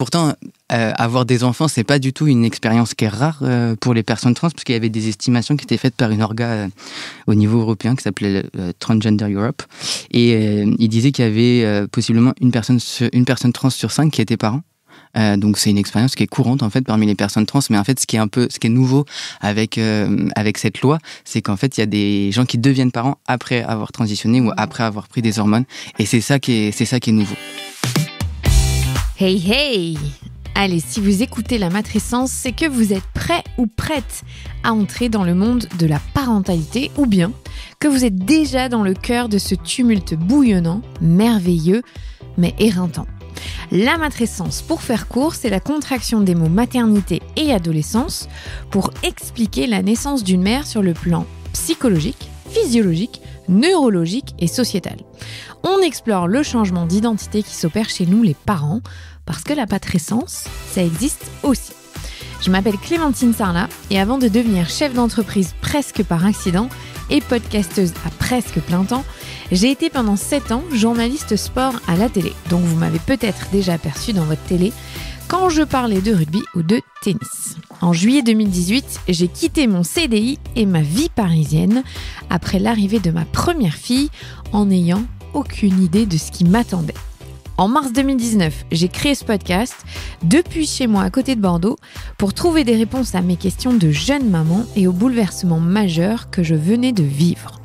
Pourtant, avoir des enfants, c'est pas du tout une expérience qui est rare pour les personnes trans, parce qu'il y avait des estimations qui étaient faites par une orga au niveau européen qui s'appelait Transgender Europe, et il disait qu'il y avait possiblement une personne trans sur 5 qui était parent. Donc c'est une expérience qui est courante en fait parmi les personnes trans, mais en fait ce qui est nouveau avec cette loi, c'est qu'en fait il y a des gens qui deviennent parents après avoir transitionné ou après avoir pris des hormones, et c'est ça qui est nouveau. Hey hey! Allez, si vous écoutez La Matrescence, c'est que vous êtes prêt ou prête à entrer dans le monde de la parentalité, ou bien que vous êtes déjà dans le cœur de ce tumulte bouillonnant, merveilleux, mais éreintant. La matrescence, pour faire court, c'est la contraction des mots maternité et adolescence pour expliquer la naissance d'une mère sur le plan psychologique, physiologique, neurologique et sociétal. On explore le changement d'identité qui s'opère chez nous les parents, parce que la matrescence, ça existe aussi. Je m'appelle Clémentine Sarlat et avant de devenir chef d'entreprise presque par accident et podcasteuse à presque plein temps, j'ai été pendant 7 ans journaliste sport à la télé. Donc vous m'avez peut-être déjà aperçu dans votre télé quand je parlais de rugby ou de tennis. En juillet 2018, j'ai quitté mon CDI et ma vie parisienne après l'arrivée de ma première fille en n'ayant aucune idée de ce qui m'attendait. En mars 2019, j'ai créé ce podcast depuis chez moi à côté de Bordeaux pour trouver des réponses à mes questions de jeune maman et aux bouleversements majeurs que je venais de vivre.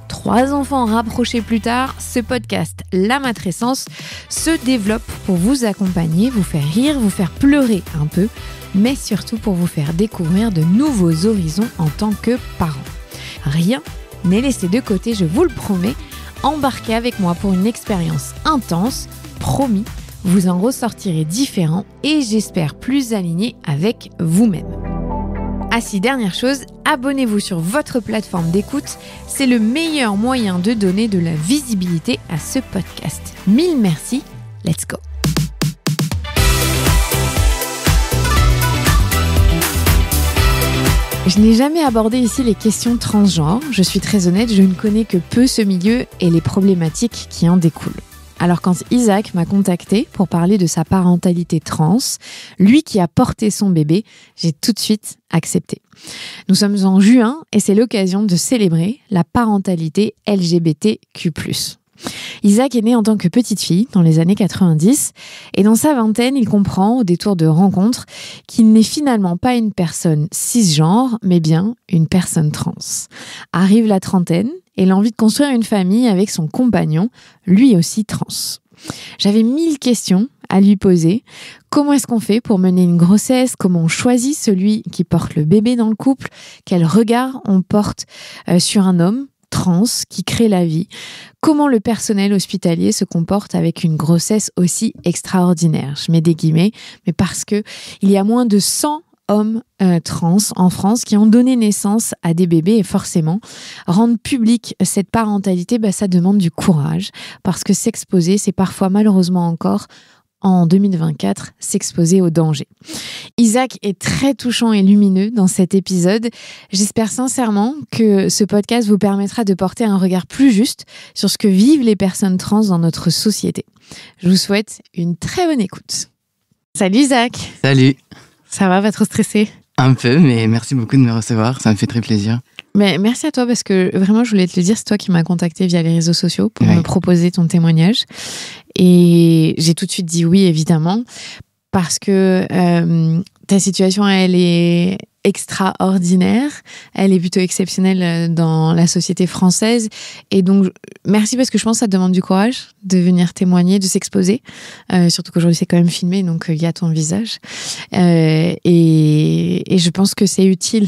3 enfants rapprochés plus tard, ce podcast La Matrescence se développe pour vous accompagner, vous faire rire, vous faire pleurer un peu, mais surtout pour vous faire découvrir de nouveaux horizons en tant que parent. Rien n'est laissé de côté, je vous le promets. Embarquez avec moi pour une expérience intense. Promis, vous en ressortirez différent et j'espère plus aligné avec vous-même. Ah si, dernière chose, abonnez-vous sur votre plateforme d'écoute, c'est le meilleur moyen de donner de la visibilité à ce podcast. 1000 merci, let's go. Je n'ai jamais abordé ici les questions transgenres, je suis très honnête, je ne connais que peu ce milieu et les problématiques qui en découlent. Alors quand Isaac m'a contacté pour parler de sa parentalité trans, lui qui a porté son bébé, j'ai tout de suite accepté. Nous sommes en juin et c'est l'occasion de célébrer la parentalité LGBTQ+. Isaac est né en tant que petite fille dans les années 90 et dans sa vingtaine, il comprend au détour de rencontres qu'il n'est finalement pas une personne cisgenre, mais bien une personne trans. Arrive la trentaine et l'envie de construire une famille avec son compagnon, lui aussi trans. J'avais 1000 questions à lui poser. Comment est-ce qu'on fait pour mener une grossesse? Comment on choisit celui qui porte le bébé dans le couple? Quel regard on porte sur un homme trans qui crée la vie? Comment le personnel hospitalier se comporte avec une grossesse aussi extraordinaire? Je mets des guillemets, mais parce que il y a moins de 100 hommes trans en France qui ont donné naissance à des bébés et forcément, rendre publique cette parentalité, ça demande du courage parce que s'exposer, c'est parfois malheureusement encore en 2024, s'exposer au danger. Isaac est très touchant et lumineux dans cet épisode. J'espère sincèrement que ce podcast vous permettra de porter un regard plus juste sur ce que vivent les personnes trans dans notre société. Je vous souhaite une très bonne écoute. Salut Isaac. Salut. Ça va, pas trop stressé? Un peu, mais merci beaucoup de me recevoir, ça me fait très plaisir. Mais merci à toi parce que vraiment, je voulais te le dire, c'est toi qui m'as contacté via les réseaux sociaux pour me proposer ton témoignage. Et j'ai tout de suite dit oui, évidemment, parce que ta situation, elle est extraordinaire, elle est plutôt exceptionnelle dans la société française. Et donc, merci parce que je pense que ça te demande du courage de venir témoigner, de s'exposer. Surtout qu'aujourd'hui, c'est quand même filmé, donc il y a ton visage. Et je pense que c'est utile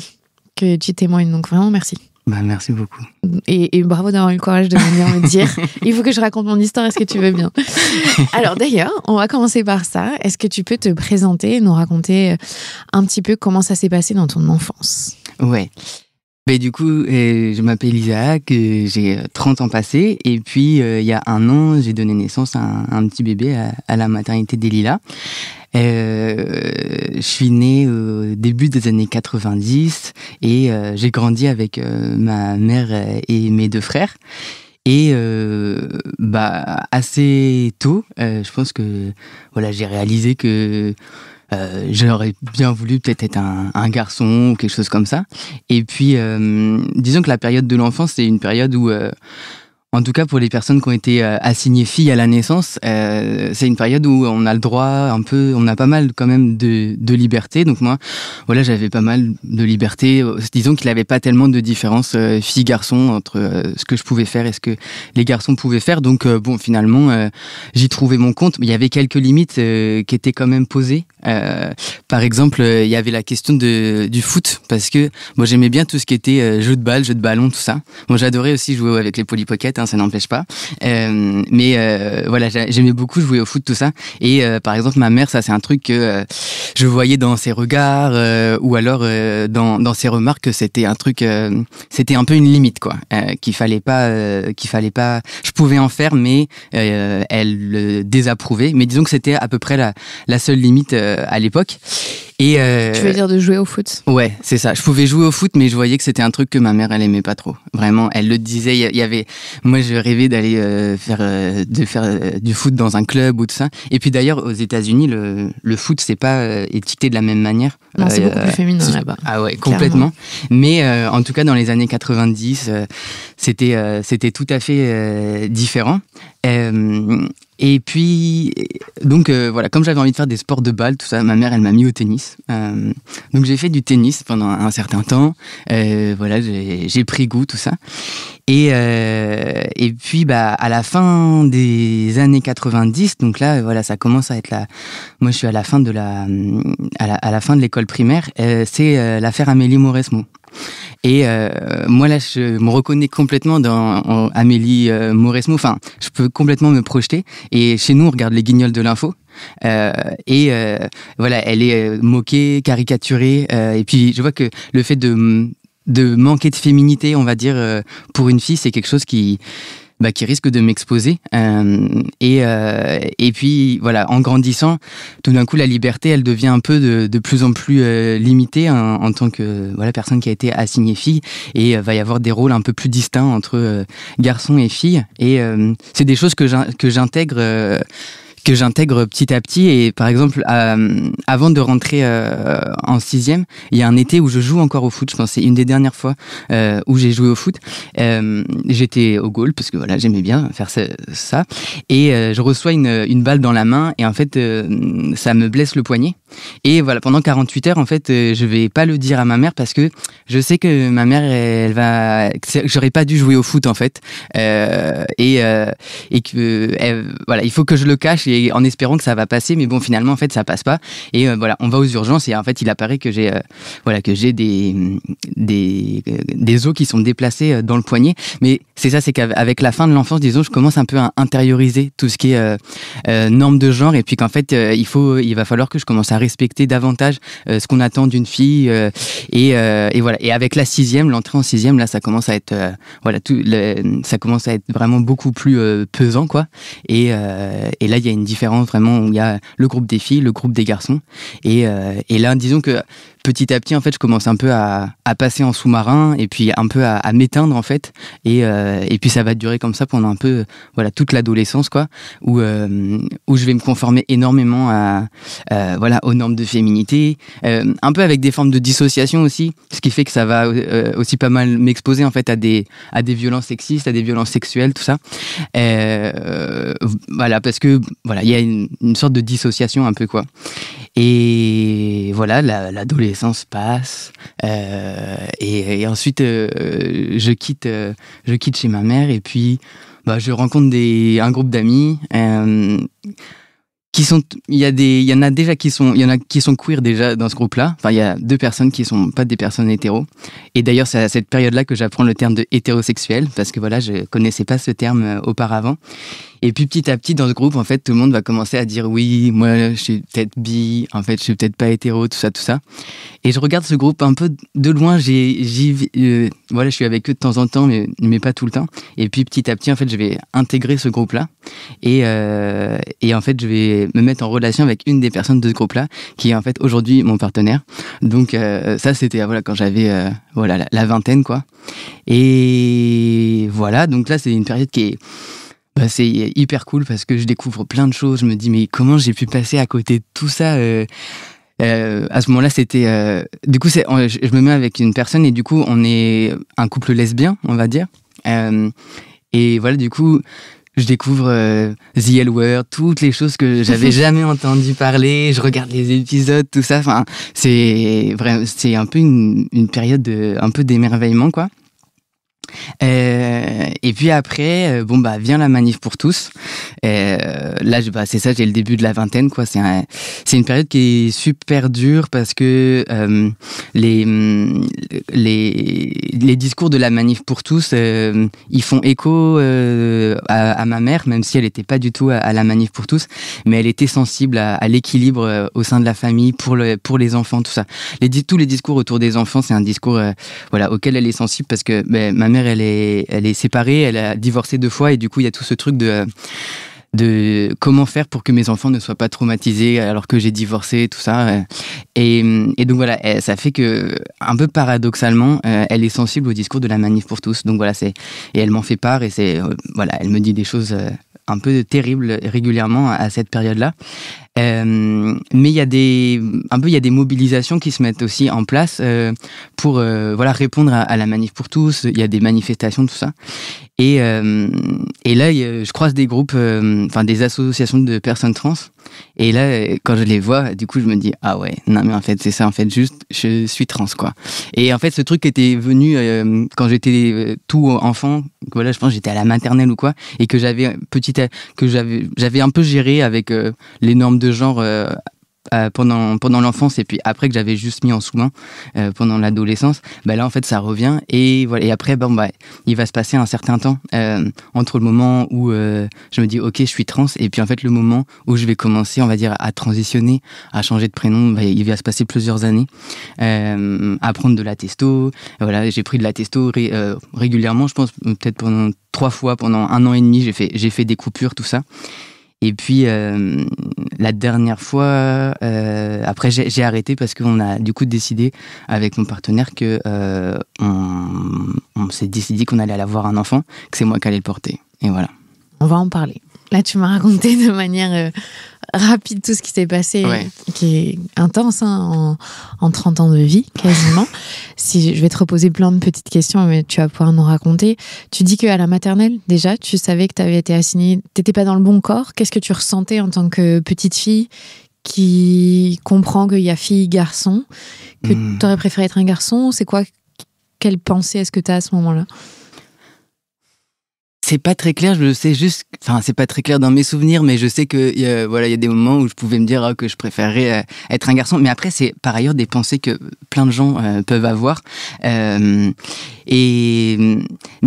que tu témoignes. Donc vraiment, merci. Merci beaucoup. Et bravo d'avoir eu le courage de venir me dire il faut que je raconte mon histoire, est-ce que tu veux bien? Alors d'ailleurs, on va commencer par ça. Est-ce que tu peux te présenter et nous raconter un petit peu comment ça s'est passé dans ton enfance? Ouais. Du coup, je m'appelle Isaac, j'ai 30 ans passés et puis il y a 1 an, j'ai donné naissance à un petit bébé à la maternité des Lilas. Je suis né au début des années 90 et j'ai grandi avec ma mère et mes 2 frères. Et assez tôt, je pense que voilà, j'ai réalisé que j'aurais bien voulu peut-être être un garçon ou quelque chose comme ça. Et puis, disons que la période de l'enfance, c'est une période où en tout cas, pour les personnes qui ont été assignées filles à la naissance, c'est une période où on a le droit on a pas mal quand même de liberté. Donc moi, voilà, j'avais pas mal de liberté. Disons qu'il n'y avait pas tellement de différence filles-garçons entre ce que je pouvais faire et ce que les garçons pouvaient faire. Donc finalement, j'y trouvais mon compte. Il y avait quelques limites qui étaient quand même posées. Par exemple, il y avait la question du foot, parce que moi j'aimais bien tout ce qui était jeu de balle, jeu de ballon, tout ça. Moi j'adorais aussi jouer avec les Polly Pocket, ça n'empêche pas. Mais voilà, j'aimais beaucoup jouer au foot, tout ça. Et par exemple, ma mère, ça c'est un truc que je voyais dans ses regards ou alors dans ses remarques que c'était un truc, c'était un peu une limite, quoi. Qu'il fallait pas. Je pouvais en faire, mais elle le désapprouvait. Mais disons que c'était à peu près la seule limite à l'époque. Et tu veux dire de jouer au foot? Ouais, c'est ça. Je pouvais jouer au foot, mais je voyais que c'était un truc que ma mère, elle aimait pas trop. Vraiment, elle le disait. Il y avait, moi, je rêvais d'aller faire du foot dans un club ou tout ça. Et puis d'ailleurs, aux États-Unis, le foot, c'est pas étiqueté de la même manière. Non, c'est beaucoup plus féminin là-bas. Ah ouais, complètement. Clairement. Mais en tout cas, dans les années 90, c'était tout à fait différent. Et puis, donc voilà, comme j'avais envie de faire des sports de balle, tout ça, ma mère, elle m'a mis au tennis. Donc j'ai fait du tennis pendant un certain temps. Voilà, j'ai pris goût, tout ça. Et puis, à la fin des années 90, donc là, voilà, ça commence à être moi, je suis à la fin de à la fin de l'école primaire. C'est l'affaire Amélie Mauresmo. Et moi là, je me reconnais complètement dans Amélie Mauresmo. Enfin, je peux complètement me projeter. Et chez nous, on regarde les Guignols de l'info. Voilà, elle est moquée, caricaturée. Et puis, je vois que le fait de manquer de féminité, on va dire, pour une fille, c'est quelque chose qui risque de m'exposer. Et puis, voilà, en grandissant, tout d'un coup, la liberté, elle devient un peu de plus en plus limitée en tant que personne qui a été assignée fille. Et va y avoir des rôles un peu plus distincts entre garçons et filles. Et c'est des choses que j'intègre petit à petit. Et par exemple, avant de rentrer en 6e, il y a un été où je joue encore au foot. Je pense que c'est une des dernières fois où j'ai joué au foot. J'étais au goal parce que voilà, j'aimais bien faire ça. Et je reçois une balle dans la main et en fait, ça me blesse le poignet. Et voilà, pendant 48 heures, en fait, je vais pas le dire à ma mère parce que je sais que ma mère, j'aurais pas dû jouer au foot en fait. Et que voilà, il faut que je le cache. Et en espérant que ça va passer, mais bon, finalement, en fait, ça passe pas. Et voilà, on va aux urgences et en fait, il apparaît que j'ai des os qui sont déplacés dans le poignet. Mais c'est ça, c'est qu'avec la fin de l'enfance, disons, je commence un peu à intérioriser tout ce qui est normes de genre et puis qu'en fait, il va falloir que je commence à respecter davantage ce qu'on attend d'une fille. Et voilà. Et avec la 6e, l'entrée en 6e, là, ça commence à être ça commence à être vraiment beaucoup plus pesant, quoi. Et là, il y a une différence vraiment où il y a le groupe des filles, le groupe des garçons. Et là, disons que petit à petit, en fait, je commence un peu à passer en sous-marin et puis un peu à m'éteindre, en fait. Et puis, ça va durer comme ça pendant un peu, voilà, toute l'adolescence, quoi, où je vais me conformer énormément aux normes de féminité, un peu avec des formes de dissociation aussi, ce qui fait que ça va aussi pas mal m'exposer, en fait, à des violences sexistes, à des violences sexuelles, tout ça. Voilà, parce que, voilà, il y a une sorte de dissociation un peu, quoi. Et voilà, l'adolescence passe et ensuite je quitte chez ma mère et puis je rencontre un groupe d'amis qui sont, il y en a qui sont queer déjà dans ce groupe-là. Enfin, il y a 2 personnes qui sont pas des personnes hétéros. Et d'ailleurs, c'est à cette période-là que j'apprends le terme de hétérosexuel parce que voilà, je connaissais pas ce terme auparavant. Et puis petit à petit dans ce groupe, en fait, tout le monde va commencer à dire oui, moi je suis peut-être bi, en fait je suis peut-être pas hétéro, tout ça. Et je regarde ce groupe un peu de loin. Voilà, je suis avec eux de temps en temps, mais pas tout le temps. Et puis petit à petit, en fait, je vais intégrer ce groupe-là. Et en fait, je vais me mettre en relation avec une des personnes de ce groupe-là, qui est en fait aujourd'hui mon partenaire. Donc ça, c'était quand j'avais la vingtaine, quoi. Et voilà, donc là, c'est une période qui est c'est hyper cool parce que je découvre plein de choses. Je me dis, mais comment j'ai pu passer à côté de tout ça à ce moment-là, c'était... du coup, je me mets avec une personne et du coup, on est un couple lesbien, on va dire. Et voilà, du coup, je découvre The L Word, toutes les choses que j'avais jamais entendu parler. Je regarde les épisodes, tout ça. Enfin, c'est un peu une période un peu d'émerveillement, quoi. Et puis après, vient la manif pour tous. Là, c'est ça, j'ai le début de la vingtaine, quoi. C'est une période qui est super dure parce que les discours de la manif pour tous, ils font écho à ma mère, même si elle n'était pas du tout à la manif pour tous, mais elle était sensible à l'équilibre au sein de la famille pour les enfants, tout ça. Tous les discours autour des enfants, c'est un discours auquel elle est sensible parce que ma mère, elle est séparée, elle a divorcé 2 fois et du coup il y a tout ce truc de comment faire pour que mes enfants ne soient pas traumatisés alors que j'ai divorcé, tout ça. Et donc voilà, ça fait que, un peu paradoxalement, elle est sensible au discours de la manif pour tous. Donc voilà, et elle m'en fait part et elle me dit des choses un peu terribles régulièrement à cette période-là. Mais il y a des mobilisations qui se mettent aussi en place pour répondre à la manif pour tous. Il y a des manifestations, tout ça. Et là, je croise des groupes, des associations de personnes trans. Et là, quand je les vois, du coup, je me dis ah ouais, non mais en fait c'est ça, en fait juste je suis trans, quoi. Et en fait, ce truc était venu quand j'étais tout enfant. Voilà, je pense que j'étais à la maternelle ou quoi, et que j'avais un peu géré avec les normes de genre pendant l'enfance et puis après que j'avais juste mis en sous-main pendant l'adolescence. Là en fait ça revient et voilà. Et après il va se passer un certain temps entre le moment où je me dis ok je suis trans et puis en fait le moment où je vais commencer, on va dire, à transitionner, à changer de prénom. Il va se passer plusieurs années à prendre de la testo. Voilà, j'ai pris de la testo régulièrement, je pense peut-être pendant 3 fois pendant 1 an et demi. J'ai fait des coupures, tout ça. Et puis, la dernière fois, après, j'ai arrêté parce qu'on a du coup décidé avec mon partenaire que on s'est décidé qu'on allait avoir un enfant, que c'est moi qui allais le porter. Et voilà. On va en parler. Là, tu m'as raconté de manière rapide tout ce qui s'est passé, ouais. Qui est intense en 30 ans de vie, quasiment. Je vais te reposer plein de petites questions, mais tu vas pouvoir nous raconter. Tu dis qu'à la maternelle, déjà, tu savais que tu avais été assignée, tu n'étais pas dans le bon corps. Qu'est-ce que tu ressentais en tant que petite fille qui comprend qu'il y a fille, garçon, que tu aurais préféré être un garçon? C'est quoi? Quelle pensée est-ce que tu as à ce moment-là? C'est pas très clair, je sais juste... Enfin, c'est pas très clair dans mes souvenirs, mais je sais qu'il y a des moments où je pouvais me dire que je préférerais être un garçon. Mais après, c'est par ailleurs des pensées que plein de gens peuvent avoir. Mais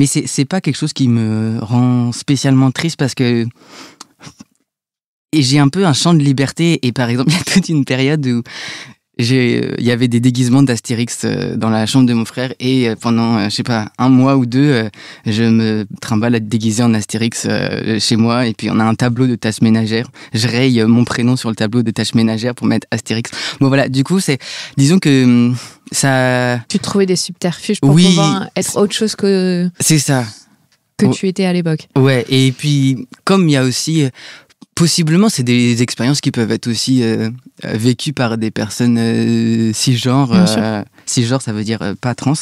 c'est pas quelque chose qui me rend spécialement triste parce que... Et j'ai un peu un champ de liberté. Et par exemple, il y a toute une période où... Il y avait des déguisements d'Astérix dans la chambre de mon frère et pendant, je sais pas, 1 mois ou 2, je me trimballe à être déguisé en Astérix chez moi et puis on a un tableau de tâches ménagères. Je raye mon prénom sur le tableau de tâches ménagères pour mettre Astérix. Bon voilà, du coup, disons que ça... Tu trouvais des subterfuges pour pouvoir être autre chose que... C'est ça. Que tu étais à l'époque. Ouais, et puis comme il y a aussi... Possiblement, c'est des expériences qui peuvent être aussi vécues par des personnes cisgenres. Cisgenre, ça veut dire pas trans.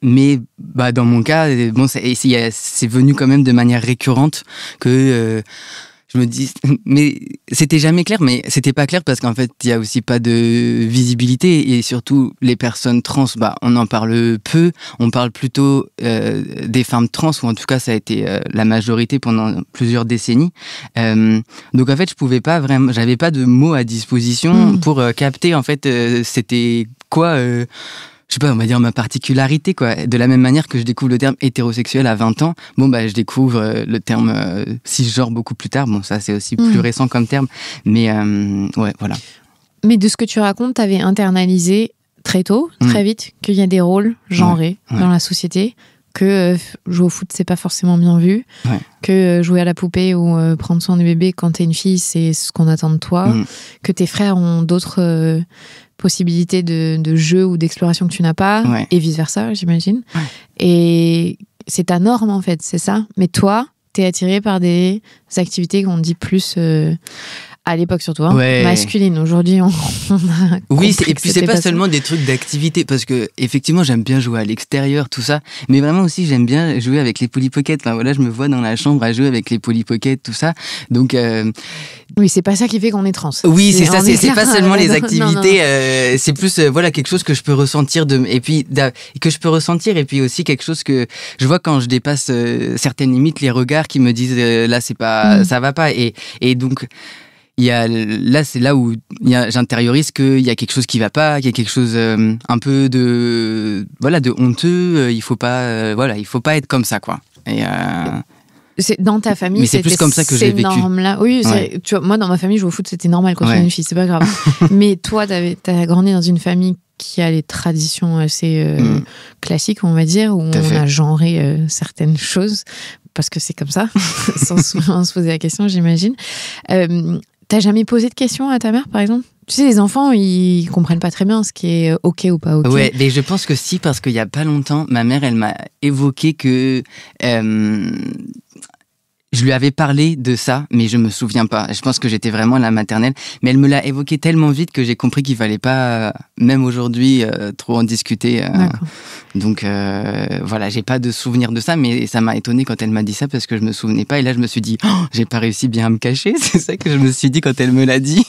Mais dans mon cas, c'est venu quand même de manière récurrente que je me dis... Mais c'était jamais clair, mais c'était pas clair parce qu'en fait, il y a aussi pas de visibilité et surtout, les personnes trans, on en parle peu. On parle plutôt des femmes trans, ou en tout cas, ça a été la majorité pendant plusieurs décennies. Donc en fait, je pouvais pas vraiment... J'avais pas de mots à disposition pour capter, en fait, c'était quoi... je sais pas, on va dire ma particularité, quoi. De la même manière que je découvre le terme hétérosexuel à 20 ans, bon, bah, je découvre le terme cisgenre beaucoup plus tard. Bon, ça, c'est aussi plus récent comme terme. Mais, ouais, voilà. Mais de ce que tu racontes, t'avais internalisé très tôt, très vite, qu'il y a des rôles genrés dans la société, que jouer au foot, c'est pas forcément bien vu, que jouer à la poupée ou prendre soin du bébé quand t'es une fille, c'est ce qu'on attend de toi, que tes frères ont d'autres possibilités de jeu ou d'exploration que tu n'as pas, et vice-versa, j'imagine. Et c'est ta norme, en fait, c'est ça. Mais toi, t'es attiré par des activités qu'on dit plus... à l'époque surtout, masculine. Aujourd'hui, on a oui, et puis c'est pas seulement des trucs d'activité, parce que effectivement, j'aime bien jouer à l'extérieur, tout ça, mais vraiment aussi, j'aime bien jouer avec les Polly Pocket. Enfin, voilà, je me vois dans la chambre à jouer avec les Polly Pocket, tout ça. Donc, oui, c'est pas ça qui fait qu'on est trans. Oui, c'est ça, c'est pas seulement les activités, non. C'est plus voilà, quelque chose que je peux ressentir et puis aussi quelque chose que je vois quand je dépasse certaines limites, les regards qui me disent là, c'est pas, ça va pas, et donc c'est là où j'intériorise qu'il y a quelque chose qui va pas, qu'il y a quelque chose un peu de honteux. Il faut pas être comme ça, quoi. Et c'est dans ta famille, mais c'est plus comme ça que j'ai vécu. Normes-là. Oui, tu vois, moi dans ma famille, jouer au foot, c'était normal quand tu es une fille, c'est pas grave. Mais toi, t'as grandi dans une famille qui a les traditions assez classiques, on va dire, où on a genré certaines choses, parce que c'est comme ça, sans se poser la question, j'imagine. T'as jamais posé de questions à ta mère, par exemple ? Tu sais, les enfants, ils comprennent pas très bien ce qui est OK ou pas OK. Ouais, mais je pense que si, parce qu'il y a pas longtemps, ma mère, elle m'a évoqué que je lui avais parlé de ça, mais je me souviens pas. Je pense que j'étais vraiment à la maternelle, mais elle me l'a évoqué tellement vite que j'ai compris qu'il fallait pas, même aujourd'hui, trop en discuter. Donc voilà, j'ai pas de souvenir de ça, mais ça m'a étonné quand elle m'a dit ça parce que je me souvenais pas. Et là, je me suis dit, j'ai pas réussi bien à me cacher. C'est ça que je me suis dit quand elle me l'a dit.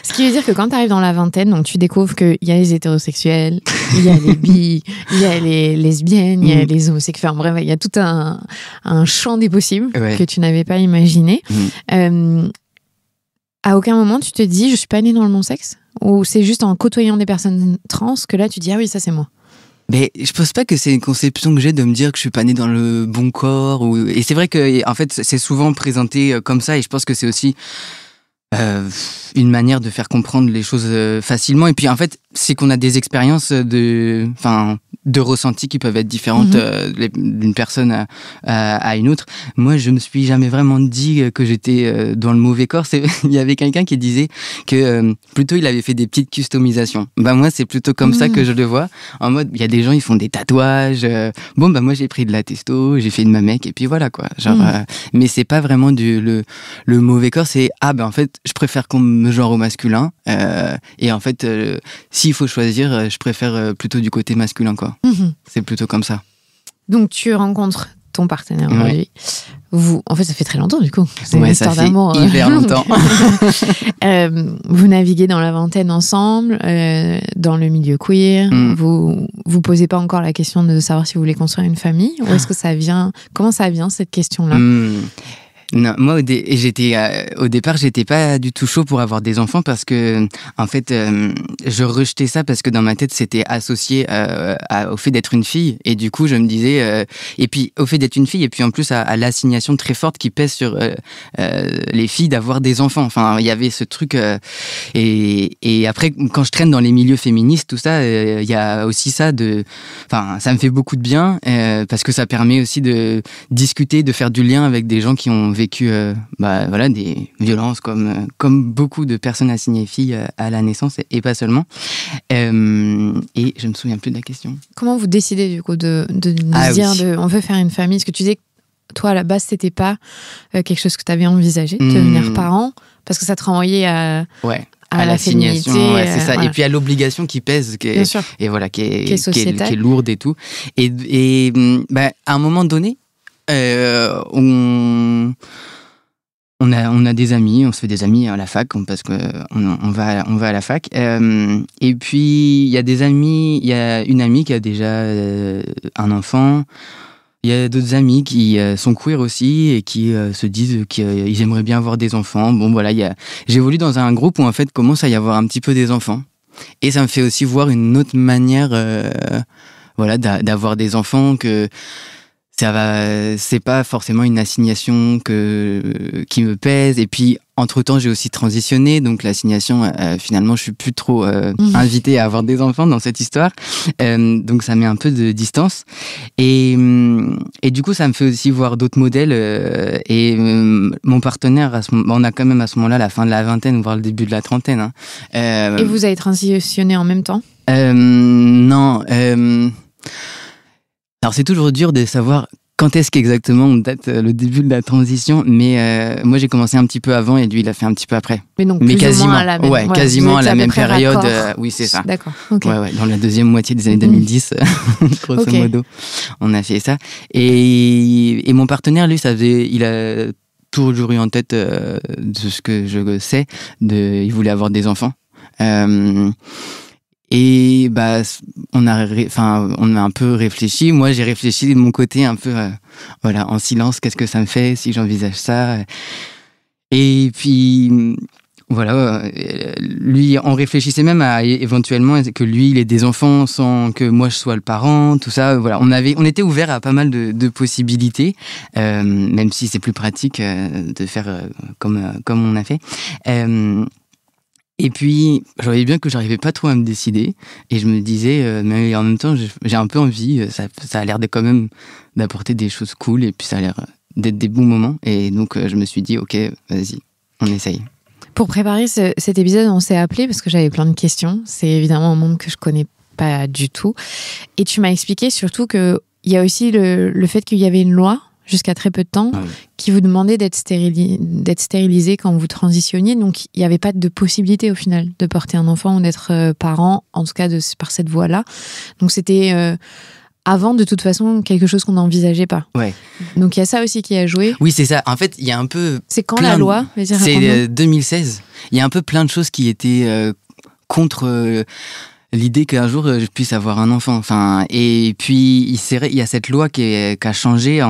Ce qui veut dire que quand tu arrives dans la vingtaine, donc tu découvres qu'il y a les hétérosexuels, il y a les bi, il y a les lesbiennes, il y a les homosexuels. Enfin bref, il y a tout un champ des possibles que tu n'avais pas imaginé. À aucun moment tu te dis je suis pas née dans le bon sexe, ou c'est juste en côtoyant des personnes trans que là tu dis ah oui, ça c'est moi? Mais je pense pas que c'est une conception que j'ai de me dire que je suis pas née dans le bon corps, et c'est vrai que en fait c'est souvent présenté comme ça, et je pense que c'est aussi une manière de faire comprendre les choses facilement. Et puis en fait, c'est qu'on a des expériences de ressenti qui peuvent être différentes d'une personne à une autre. Moi, je me suis jamais vraiment dit que j'étais dans le mauvais corps. Il y avait quelqu'un qui disait que plutôt il avait fait des petites customisations. Bah moi, c'est plutôt comme ça que je le vois. En mode, il y a des gens, ils font des tatouages. Bon, bah moi, j'ai pris de la testo, j'ai fait une mamec, et puis voilà quoi. Genre, mais c'est pas vraiment le mauvais corps. C'est en fait, je préfère qu'on me genre au masculin. Et en fait, s'il faut choisir, je préfère plutôt du côté masculin, quoi. C'est plutôt comme ça. Donc tu rencontres ton partenaire aujourd'hui. En fait, ça fait très longtemps du coup. C'est une histoire d'amour. Hyper longtemps. Vous naviguez dans la vingtaine ensemble, dans le milieu queer. Vous posez pas encore la question de savoir si vous voulez construire une famille, ou est-ce que ça vient? Comment ça vient cette question-là? Non, moi au départ, j'étais pas du tout chaud pour avoir des enfants parce que en fait, je rejetais ça parce que dans ma tête, c'était associé au fait d'être une fille, et du coup, je me disais et puis au fait d'être une fille, et puis en plus à l'assignation très forte qui pèse sur les filles d'avoir des enfants. Enfin, il y avait ce truc et après quand je traîne dans les milieux féministes, tout ça, il y a aussi ça ça me fait beaucoup de bien parce que ça permet aussi de discuter, de faire du lien avec des gens qui ont vécu des violences comme beaucoup de personnes assignées filles à la naissance, et pas seulement. Et je me souviens plus de la question. Comment vous décidez du coup de dire on veut faire une famille? Est-ce que tu disais que toi à la base c'était pas quelque chose que tu avais envisagé, de devenir parent, parce que ça te renvoyait à la féminité, c'est ça. Voilà. Et puis à l'obligation qui pèse, qui est lourde et tout. Et à un moment donné, on a des amis, on se fait des amis à la fac parce que on va à la fac. Et puis il y a une amie qui a déjà un enfant. Il y a d'autres amis qui sont queer aussi et qui se disent qu'ils aimeraient bien avoir des enfants. Bon voilà, j'évolue dans un groupe où en fait commence à y avoir un petit peu des enfants. Et ça me fait aussi voir une autre manière voilà, d'avoir des enfants, que c'est pas forcément une assignation qui me pèse. Et puis, entre-temps, j'ai aussi transitionné. Donc, l'assignation, finalement, je suis plus trop invitée à avoir des enfants dans cette histoire. Donc, ça met un peu de distance. Et du coup, ça me fait aussi voir d'autres modèles. Et mon partenaire, on a quand même à ce moment-là la fin de la vingtaine, voire le début de la trentaine. Hein. Et vous avez transitionné en même temps ? Non. Alors, c'est toujours dur de savoir quand est-ce qu'exactement on date le début de la transition, mais moi j'ai commencé un petit peu avant et lui il a fait un petit peu après. Mais donc mais plus quasiment, ou moins à la même, ouais, quasiment à la même période. Oui, c'est ça. D'accord. Okay. Ouais, dans la deuxième moitié des années 2010, grosso modo, on a fait ça. Et mon partenaire, lui, il a toujours eu en tête de ce que je sais, il voulait avoir des enfants. Et bah, on a un peu réfléchi. Moi, j'ai réfléchi de mon côté un peu, voilà, en silence. Qu'est-ce que ça me fait si j'envisage ça ? Et puis, voilà, lui, on réfléchissait même à éventuellement que lui, il ait des enfants sans que moi je sois le parent, tout ça. Voilà, on était ouvert à pas mal de possibilités, même si c'est plus pratique de faire comme on a fait. Et puis, je voyais bien que j'arrivais pas trop à me décider. Et je me disais, mais en même temps, j'ai un peu envie. Ça a l'air quand même d'apporter des choses cool. Et puis, ça a l'air d'être des bons moments. Et donc, je me suis dit, ok, vas-y, on essaye. Pour préparer cet épisode, on s'est appelé parce que j'avais plein de questions. C'est évidemment un monde que je connais pas du tout. Et tu m'as expliqué surtout qu'il y a aussi le fait qu'il y avait une loi jusqu'à très peu de temps, qui vous demandait d'être stérilisé quand vous transitionniez. Donc, il n'y avait pas de possibilité, au final, de porter un enfant ou d'être parent, en tout cas par cette voie-là. Donc, c'était avant, de toute façon, quelque chose qu'on n'envisageait pas. Ouais. Donc, il y a ça aussi qui a joué. Oui, c'est ça. En fait, il y a un peu... C'est quand la loi ? C'est 2016. Il y a un peu plein de choses qui étaient contre... l'idée qu'un jour je puisse avoir un enfant. Enfin, et puis il y a cette loi qui a changé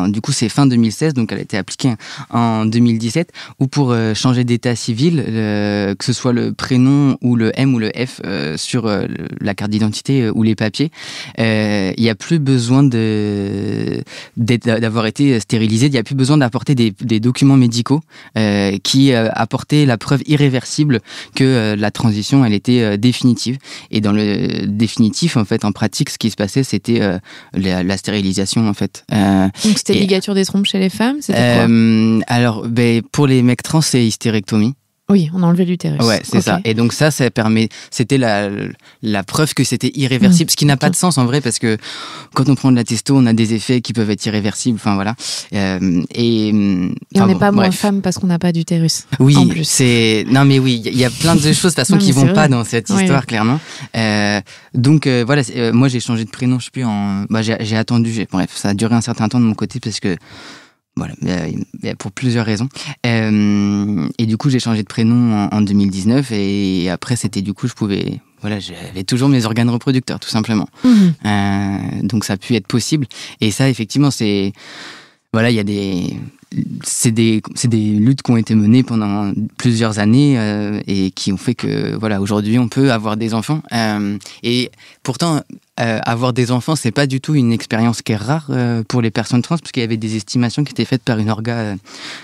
du coup c'est fin 2016, donc elle a été appliquée en 2017, où pour changer d'état civil, que ce soit le prénom ou le M ou le F sur la carte d'identité ou les papiers, il n'y a plus besoin d'avoir été stérilisé, il n'y a plus besoin d'apporter des documents médicaux qui apportaient la preuve irréversible que la transition elle était définitive. Et dans le définitif, en fait, en pratique, ce qui se passait, c'était la stérilisation, en fait. Donc, c'était ligature des trompes chez les femmes, c'était quoi ? Alors, pour les mecs trans, c'est hystérectomie. Oui, on a enlevé l'utérus. Ouais, c'est ça. Et donc ça permet... C'était la preuve que c'était irréversible, ce qui n'a pas de sens en vrai, parce que quand on prend de la testo, on a des effets qui peuvent être irréversibles, enfin voilà. Et on n'est pas moins femme parce qu'on n'a pas d'utérus. Oui, en plus. Non mais oui, il y a plein de choses de toute façon qui vont pas dans cette histoire, clairement. Donc voilà, moi j'ai changé de prénom, je sais plus, j'ai attendu, bref, ça a duré un certain temps de mon côté, parce que voilà, pour plusieurs raisons. Et du coup, j'ai changé de prénom en 2019. Et après, c'était du coup, j'avais toujours mes organes reproducteurs, tout simplement. Donc, ça a pu être possible. Et ça, effectivement, voilà, c'est des luttes qui ont été menées pendant plusieurs années et qui ont fait que, voilà, aujourd'hui, on peut avoir des enfants. Et pourtant, avoir des enfants, c'est pas du tout une expérience qui est rare pour les personnes trans, parce qu'il y avait des estimations qui étaient faites par une orga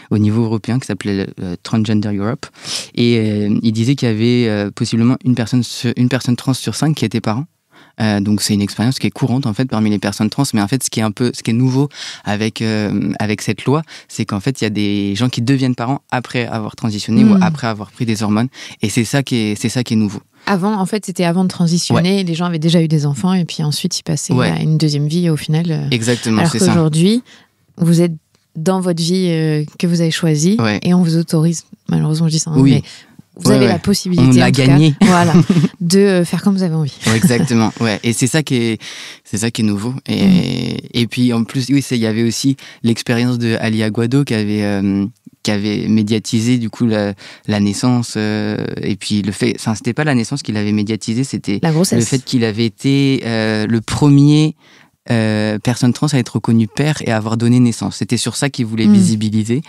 au niveau européen qui s'appelait Transgender Europe. Et il disait qu'il y avait possiblement une personne trans sur 5 qui était parent. Donc c'est une expérience qui est courante en fait parmi les personnes trans, mais en fait ce qui est nouveau avec cette loi, c'est qu'en fait il y a des gens qui deviennent parents après avoir transitionné ou après avoir pris des hormones, et c'est ça qui est nouveau. Avant, en fait, c'était avant de transitionner, les gens avaient déjà eu des enfants et puis ensuite ils passaient à une deuxième vie au final. Exactement, alors c'est ça. Alors qu'aujourd'hui, vous êtes dans votre vie que vous avez choisie et on vous autorise, malheureusement je dis ça, mais vous avez la possibilité, on l'a gagné, voilà, de faire comme vous avez envie. Exactement, ouais. Et c'est ça qui est nouveau. Et puis en plus, oui, il y avait aussi l'expérience de Ali Aguado qui avait médiatisé du coup la naissance, et puis c'était pas la naissance qu'il avait médiatisé, c'était la grossesse. Le fait qu'il avait été le premier personne trans à être reconnu père et à avoir donné naissance. C'était sur ça qu'il voulait visibiliser.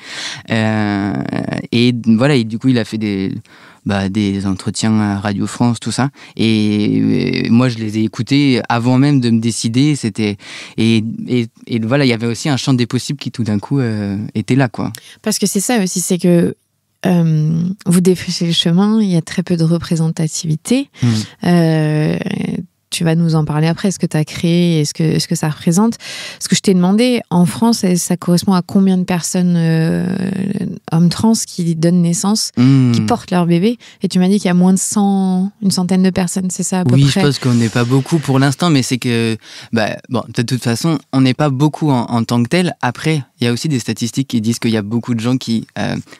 Et voilà, et du coup, il a fait des entretiens à Radio France, tout ça. Et moi, je les ai écoutés avant même de me décider. Et voilà, il y avait aussi un champ des possibles qui, tout d'un coup, était là, quoi. Parce que c'est ça aussi, c'est que vous défrichez le chemin, il y a très peu de représentativité. Tu vas nous en parler après, ce que tu as créé et ce que ça représente. Ce que je t'ai demandé, en France, ça correspond à combien de personnes, hommes trans, qui donnent naissance, qui portent leur bébé? Et tu m'as dit qu'il y a moins de une centaine de personnes, c'est ça à peu près? Oui, je pense qu'on n'est pas beaucoup pour l'instant, mais c'est que, de toute façon, on n'est pas beaucoup en tant que tel. Après, il y a aussi des statistiques qui disent qu'il y a beaucoup de gens qui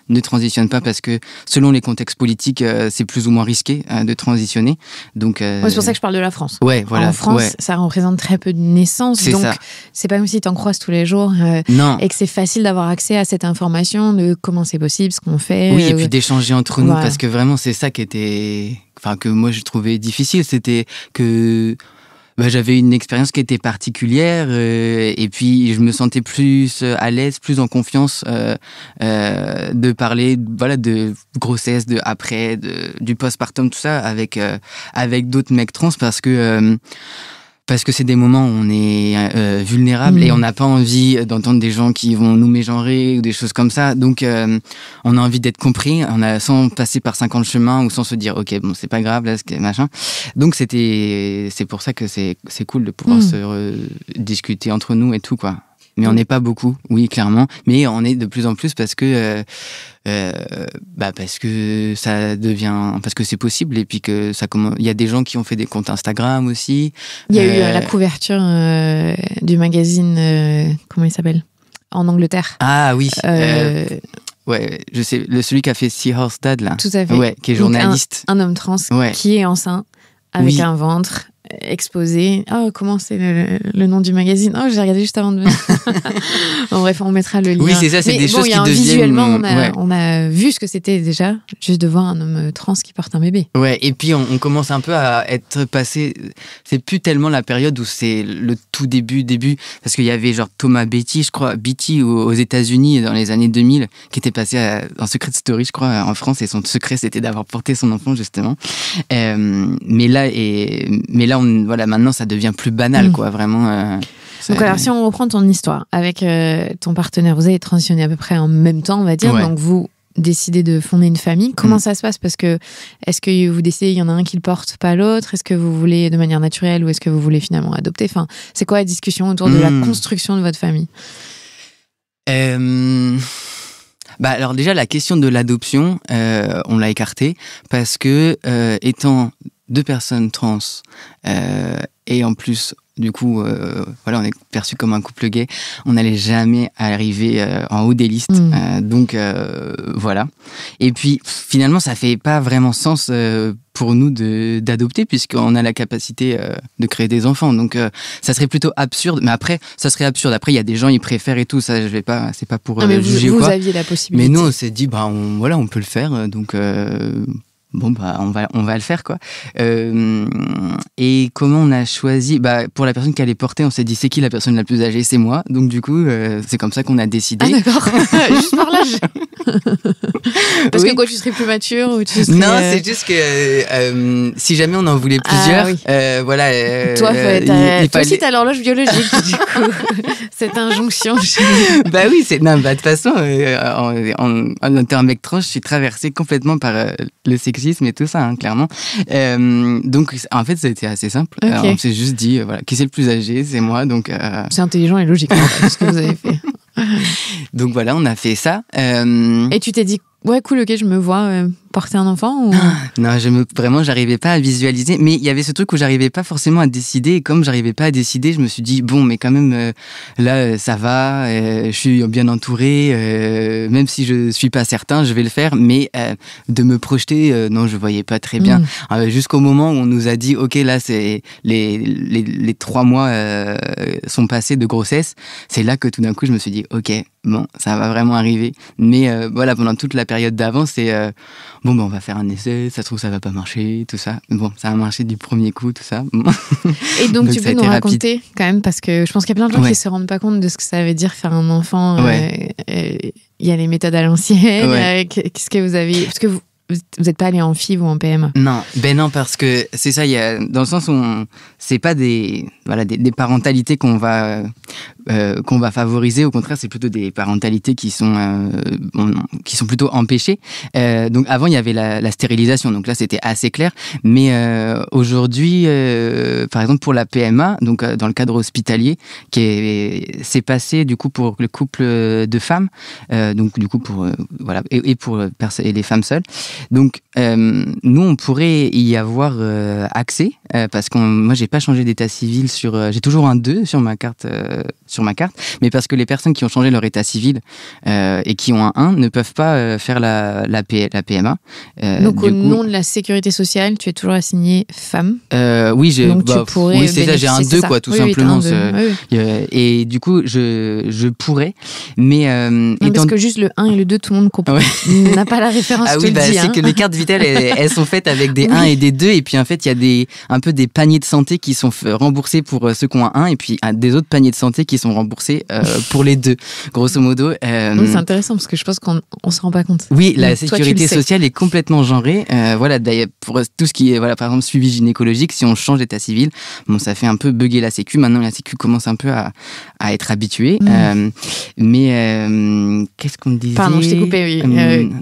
ne transitionnent pas parce que, selon les contextes politiques, c'est plus ou moins risqué de transitionner. Donc, c'est pour ça que je parle de la France. Ouais, voilà. En France, ça représente très peu de naissances, donc c'est pas comme si tu en croises tous les jours et que c'est facile d'avoir accès à cette information de comment c'est possible, ce qu'on fait. Oui, et puis d'échanger entre nous, parce que vraiment, c'est ça que moi je trouvais difficile, c'était que j'avais une expérience qui était particulière et puis je me sentais plus à l'aise, plus en confiance de parler de grossesse, de après, du postpartum, tout ça avec d'autres mecs trans parce que c'est des moments où on est vulnérable et on n'a pas envie d'entendre des gens qui vont nous mégenrer ou des choses comme ça. Donc, on a envie d'être compris, sans passer par 50 chemins ou sans se dire, ok, bon, c'est pas grave, là, machin. Donc, c'est pour ça que c'est cool de pouvoir se discuter entre nous et tout, quoi. Mais on n'est pas beaucoup, oui, clairement. Mais on est de plus en plus parce que ça devient, parce que c'est possible et puis que il y a des gens qui ont fait des comptes Instagram aussi. Il y a eu la couverture du magazine, comment il s'appelle, en Angleterre. Ah oui. Ouais, je sais, celui qui a fait Seahorse Dad là. Tout à fait. Ouais, qui est journaliste. Un homme trans qui est enceint avec un ventre exposé. Oh, comment c'est le nom du magazine? Oh, j'ai regardé juste avant de... Bon, bref, on mettra le lien. Oui, c'est ça, c'est des choses qui deviennent... Visuellement, on a vu ce que c'était déjà, juste de voir un homme trans qui porte un bébé. Ouais, et puis on commence un peu à être passé... C'est plus tellement la période où c'est le tout début, parce qu'il y avait genre Thomas Beatty, je crois, aux États-Unis dans les années 2000, qui était passé en Secret Story, je crois, en France, et son secret, c'était d'avoir porté son enfant, justement. Mais là, maintenant, ça devient plus banal, quoi, vraiment. Donc, alors, si on reprend ton histoire, avec ton partenaire, vous avez transitionné à peu près en même temps, on va dire, donc vous décidez de fonder une famille. Comment ça se passe? Parce que, est-ce que vous décidez, il y en a un qui le porte, pas l'autre? Est-ce que vous voulez de manière naturelle ou est-ce que vous voulez finalement adopter? Enfin, c'est quoi la discussion autour de la construction de votre famille? Alors déjà, la question de l'adoption, on l'a écartée parce que, étant 2 personnes trans et en plus, du coup, on est perçu comme un couple gay, on n'allait jamais arriver en haut des listes. Donc, voilà. Et puis, finalement, ça fait pas vraiment sens pour nous d'adopter puisqu'on a la capacité de créer des enfants. Donc, ça serait plutôt absurde. Mais après, ça serait absurde. Après, il y a des gens, ils préfèrent et tout. Ça, je vais pas, c'est pas pour juger ou quoi. Vous aviez la possibilité. Mais nous, on s'est dit, on peut le faire. Donc, on va le faire, quoi. Et comment on a choisi? Pour la personne qui allait porter, on s'est dit, c'est qui la personne la plus âgée? C'est moi. Donc, du coup, c'est comme ça qu'on a décidé. Ah, d'accord. Juste par l'âge. Parce que quoi, tu serais plus mature ou tu serais... Non, c'est juste que si jamais on en voulait plusieurs, toi, toi aussi, t'as l'horloge biologique, du coup. Cette injonction. Oui, de toute façon, en étant un mec trans, je suis traversée complètement par le sexisme et tout ça, hein, clairement. Donc, en fait, ça a été assez simple. Okay. On s'est juste dit, qui c'est le plus âgé? C'est moi, donc... C'est intelligent et logique, ce que vous avez fait. Donc voilà, on a fait ça. Et tu t'es dit, ouais, cool, ok, je me vois porter un enfant ou... Non, vraiment, j'arrivais pas à visualiser. Mais il y avait ce truc où j'arrivais pas forcément à décider. Et comme j'arrivais pas à décider, je me suis dit, bon, mais quand même, là, ça va. Je suis bien entouré. Même si je suis pas certain, je vais le faire. Mais de me projeter, non, je voyais pas très bien. Jusqu'au moment où on nous a dit, ok, là, c'est les 3 mois sont passés de grossesse. C'est là que tout d'un coup, je me suis dit, ok, bon, ça va vraiment arriver. Mais pendant toute la période d'avant, c'est bon, on va faire un essai, ça se trouve, ça va pas marcher, tout ça. Bon, ça a marché du premier coup, tout ça. Et donc tu peux nous raconter quand même, parce que je pense qu'il y a plein de gens qui se rendent pas compte de ce que ça veut dire faire un enfant. Il y a les méthodes à l'ancienne. Qu'est-ce que vous avez... Parce que vous n'êtes pas allé en FIV ou en PMA? Non, parce que c'est ça, il y a, dans le sens où c'est pas des parentalités qu'on va favoriser. Au contraire, c'est plutôt des parentalités qui sont plutôt empêchées. Donc avant, il y avait la stérilisation, donc là c'était assez clair. Mais aujourd'hui, par exemple pour la PMA, donc dans le cadre hospitalier, c'est passé du coup pour le couple de femmes, donc du coup pour et pour les femmes seules. Donc, nous, on pourrait y avoir accès, parce que moi, j'ai pas changé d'état civil j'ai toujours un 2 sur ma carte, mais parce que les personnes qui ont changé leur état civil et qui ont un 1 ne peuvent pas faire la PMA. Donc, au nom de la sécurité sociale, tu es toujours assigné femme. Oui, c'est ça, j'ai un 2, quoi, tout simplement. Et du coup, je pourrais, mais... parce que juste le 1 et le 2, tout le monde comprend. N'a pas la référence, je te le dis. C'est que les cartes vitales, elles sont faites avec des 1 et des 2, et puis en fait, il y a un peu des paniers de santé qui sont remboursés pour ceux qui ont un 1, et puis des autres paniers de santé qui sont remboursés pour les 2, grosso modo. C'est intéressant, parce que je pense qu'on se rend pas compte. Oui, la sécurité sociale est complètement genrée. D'ailleurs, pour tout ce qui est, par exemple, suivi gynécologique, si on change d'état civil, ça fait un peu bugger la sécu. Maintenant, la sécu commence un peu à être habituée. Mais qu'est-ce qu'on disait? Pardon, je t'ai coupé,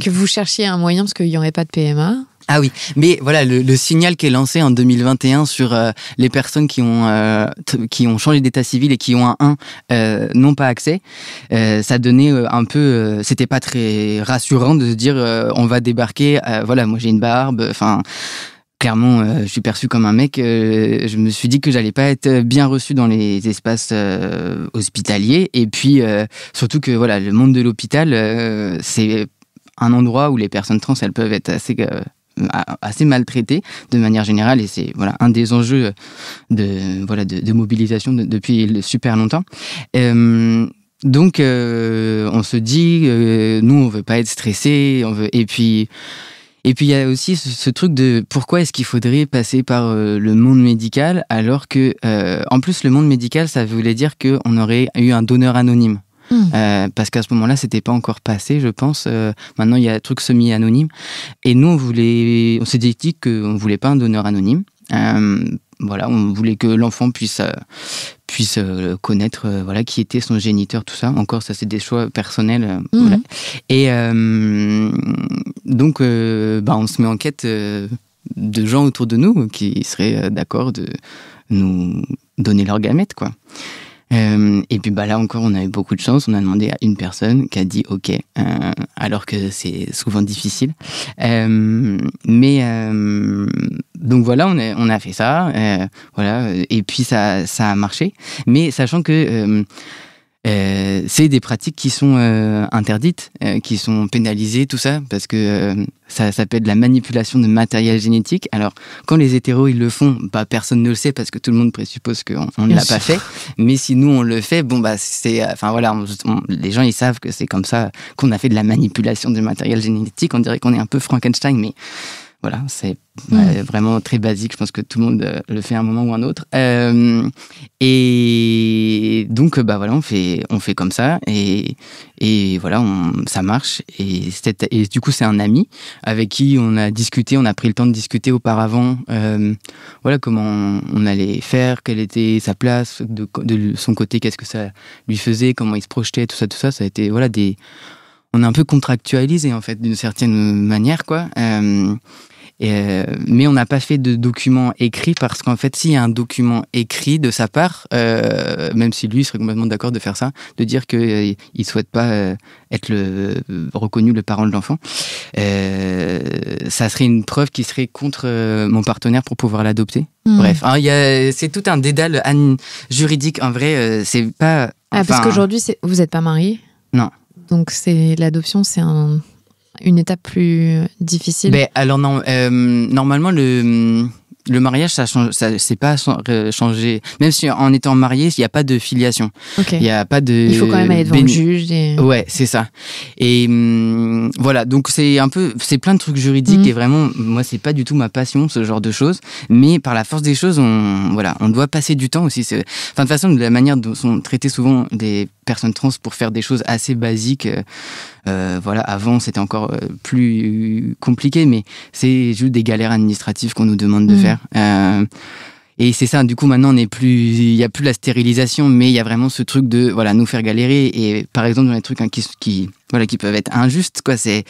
que vous cherchiez un moyen, parce qu'il n'y aurait pas de PMA. Ah oui, mais voilà, le signal qui est lancé en 2021 sur les personnes qui ont changé d'état civil et qui ont un 1 n'ont pas accès, ça donnait un peu... c'était pas très rassurant de se dire on va débarquer, moi j'ai une barbe, clairement, je suis perçu comme un mec. Je me suis dit que j'allais pas être bien reçu dans les espaces hospitaliers. Et puis, surtout que le monde de l'hôpital, c'est un endroit où les personnes trans, elles peuvent être assez maltraitées de manière générale. Et c'est un des enjeux de mobilisation depuis super longtemps. Donc, on se dit, nous, on veut pas être stressés. Et puis il y a aussi ce truc de pourquoi est-ce qu'il faudrait passer par le monde médical, alors que en plus le monde médical, ça voulait dire qu'on aurait eu un donneur anonyme. Parce qu'à ce moment-là, c'était pas encore passé, je pense. Maintenant, il y a un truc semi-anonyme. Et nous, on s'est dit qu'on voulait pas un donneur anonyme. On voulait que l'enfant puisse connaître qui était son géniteur, tout ça. Encore, ça, c'est des choix personnels. Et donc, on se met en quête de gens autour de nous qui seraient d'accord de nous donner leurs gamètes, quoi. Et puis là encore, on a eu beaucoup de chance. On a demandé à une personne qui a dit OK, alors que c'est souvent difficile. Donc on a fait ça, et puis ça a marché. Mais sachant que c'est des pratiques qui sont interdites, qui sont pénalisées, tout ça, parce que ça s'appelle de la manipulation de matériel génétique. Alors, quand les hétéros ils le font, personne ne le sait parce que tout le monde présuppose qu'on ne l'a pas fait. Mais si nous on le fait, les gens ils savent que c'est comme ça qu'on a fait de la manipulation de matériel génétique. On dirait qu'on est un peu Frankenstein, mais c'est vraiment très basique. Je pense que tout le monde le fait à un moment ou un autre. Et donc, on fait comme ça. Et ça marche. Et du coup, c'est un ami avec qui on a discuté. On a pris le temps de discuter auparavant. Comment on allait faire, quelle était sa place, de son côté, qu'est-ce que ça lui faisait, comment il se projetait, tout ça. Ça a été, on a un peu contractualisé, en fait, d'une certaine manière, quoi. Mais on n'a pas fait de document écrit parce qu'en fait, s'il y a un document écrit de sa part, même si lui serait complètement d'accord de faire ça, de dire qu'il ne souhaite pas être reconnu le parent de l'enfant, ça serait une preuve qui serait contre mon partenaire pour pouvoir l'adopter. Bref, c'est tout un dédale juridique. En vrai, c'est pas... parce qu'aujourd'hui, vous n'êtes pas mariés ? Non. Donc l'adoption, c'est une étape plus difficile. Alors non, normalement le mariage, ça c'est pas changé. Même si en étant marié, il n'y a pas de filiation. Ok. Il y a pas de. Il faut quand même aller devant le juge. Ouais, c'est ça. Et voilà, donc c'est plein de trucs juridiques et vraiment, moi, c'est pas du tout ma passion, ce genre de choses. Mais par la force des choses, on doit passer du temps aussi. Enfin, de toute façon, de la manière dont sont traitées souvent des personnes trans pour faire des choses assez basiques. Voilà, avant c'était encore plus compliqué, mais c'est juste des galères administratives qu'on nous demande de faire. Et c'est ça, du coup maintenant il y a plus la stérilisation, mais il y a vraiment ce truc de voilà nous faire galérer. Et par exemple dans les trucs qui peuvent être injustes, quoi, c'est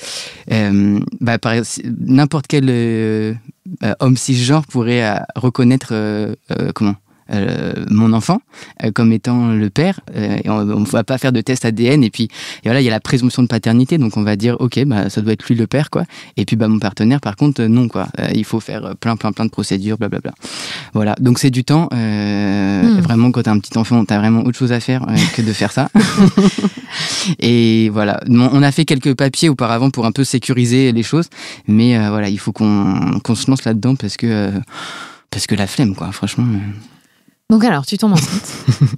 n'importe quel homme cisgenre pourrait reconnaître mon enfant comme étant le père, et on ne va pas faire de test ADN, et voilà, il y a la présomption de paternité, donc on va dire ok, ça doit être lui le père, quoi. Et puis mon partenaire par contre non, quoi. Il faut faire plein de procédures, blablabla. Voilà, donc c'est du temps. Vraiment, quand t'as un petit enfant, t'as vraiment autre chose à faire que de faire ça. Et voilà, on a fait quelques papiers auparavant pour un peu sécuriser les choses, mais voilà, il faut qu'on se lance là-dedans parce que la flemme, quoi, franchement. Donc alors, tu tombes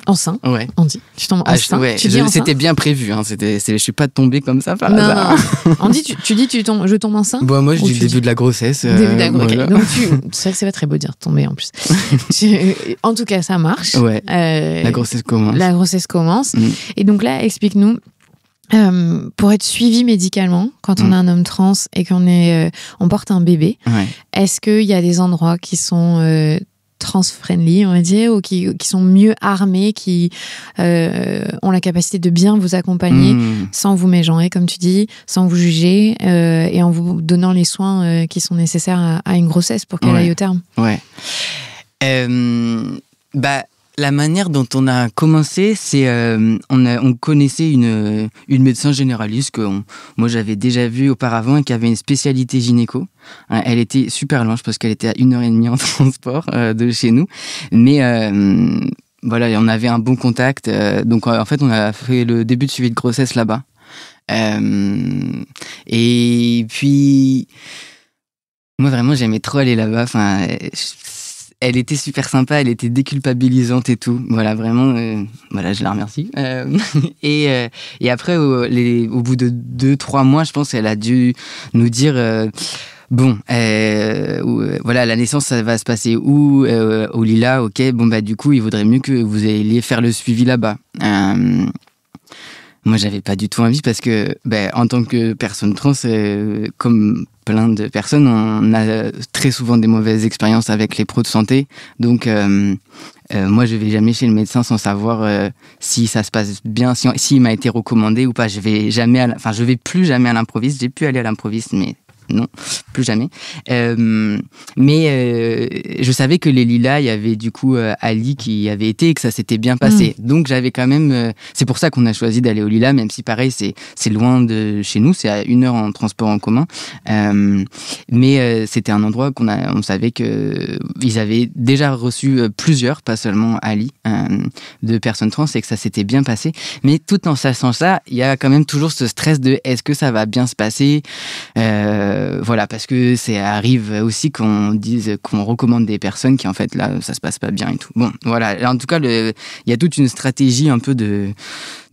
enceinte. Ouais. On dit. Tu tombes enceinte. Ouais. C'était bien prévu. Hein. Je suis pas tombée comme ça par hasard. Non. On dit, tu dis, je tombe enceinte. Bon, moi, je dis début de la grossesse. Début de la grossesse. Voilà. Donc c'est vrai que c'est pas très beau de dire tomber en plus. En tout cas, ça marche. Ouais. La grossesse commence. La grossesse commence. Et donc là, explique-nous. Pour être suivi médicalement quand on est un homme trans et on porte un bébé, est-ce qu'il y a des endroits qui sont trans-friendly, on va dire, ou qui sont mieux armés, qui ont la capacité de bien vous accompagner sans vous mégenrer, comme tu dis, sans vous juger, et en vous donnant les soins qui sont nécessaires à une grossesse pour qu'elle aille au terme. Ouais. La manière dont on a commencé, c'est on connaissait une médecin généraliste que moi j'avais déjà vue auparavant et qui avait une spécialité gynéco. Elle était super loin, parce qu'elle était à 1h30 en transport de chez nous. Mais voilà, on avait un bon contact. Donc en fait, on a fait le début de suivi de grossesse là-bas. Et puis, moi vraiment, j'aimais trop aller là-bas. Enfin, elle était super sympa, elle était déculpabilisante et tout. Voilà, vraiment, voilà, je la remercie. Et après, au bout de 2-3 mois, je pense qu'elle a dû nous dire bon, voilà, la naissance, ça va se passer où au Lila, ok, bon, du coup, il vaudrait mieux que vous alliez faire le suivi là-bas. Moi, j'avais pas du tout envie parce que, en tant que personne trans, comme plein de personnes, on a très souvent des mauvaises expériences avec les pros de santé. Donc, moi, je vais jamais chez le médecin sans savoir si ça se passe bien, s'il m'a été recommandé ou pas. Je vais plus jamais à l'improviste. J'ai pu aller à l'improviste, mais non, plus jamais. Mais je savais que les Lilas, il y avait du coup Ali qui avait été et que ça s'était bien passé. Donc j'avais quand même... c'est pour ça qu'on a choisi d'aller au Lilas, même si pareil, c'est loin de chez nous, c'est à 1 heure en transport en commun. Mais c'était un endroit on savait qu'ils avaient déjà reçu plusieurs, pas seulement Ali, de personnes trans, et que ça s'était bien passé. Mais tout en sachant ça, il y a quand même toujours ce stress de est-ce que ça va bien se passer voilà, parce que ça arrive aussi qu'on recommande des personnes qui en fait là ça se passe pas bien et tout. Bon, voilà. En tout cas, il y a toute une stratégie un peu de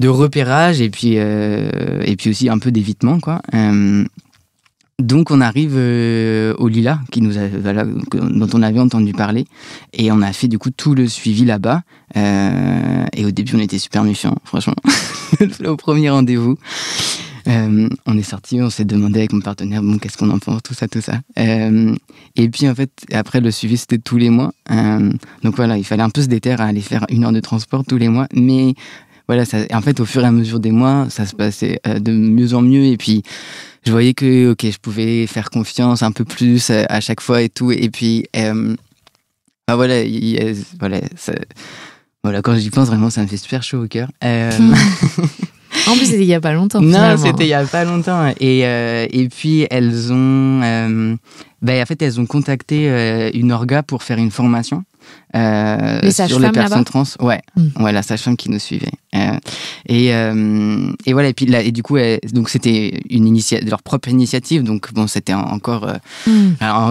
repérage et puis aussi un peu d'évitement, quoi. Donc on arrive au Lila dont on avait entendu parler, et on a fait du coup tout le suivi là-bas. Et au début on était super méfiants, franchement, au premier rendez-vous. On est sorti, on s'est demandé avec mon partenaire, bon, qu'est-ce qu'on en pense, tout ça. Et puis en fait, après le suivi, c'était tous les mois. Donc voilà, il fallait un peu se déterrer à aller faire 1 heure de transport tous les mois. Mais voilà, en fait, au fur et à mesure des mois, ça se passait de mieux en mieux. Et puis, je voyais que, ok, je pouvais faire confiance un peu plus à chaque fois et tout. Et puis, voilà, voilà, quand j'y pense, vraiment, ça me fait super chaud au cœur. En plus, c'était il y a pas longtemps. Non, finalement. C'était il y a pas longtemps. Et puis, elles ont... en fait, elles ont contacté une orga pour faire une formation sur les personnes trans. Ouais, la sage-femme qui nous suivait. Et voilà, et puis là, et du coup, donc c'était leur propre initiative, donc bon, c'était encore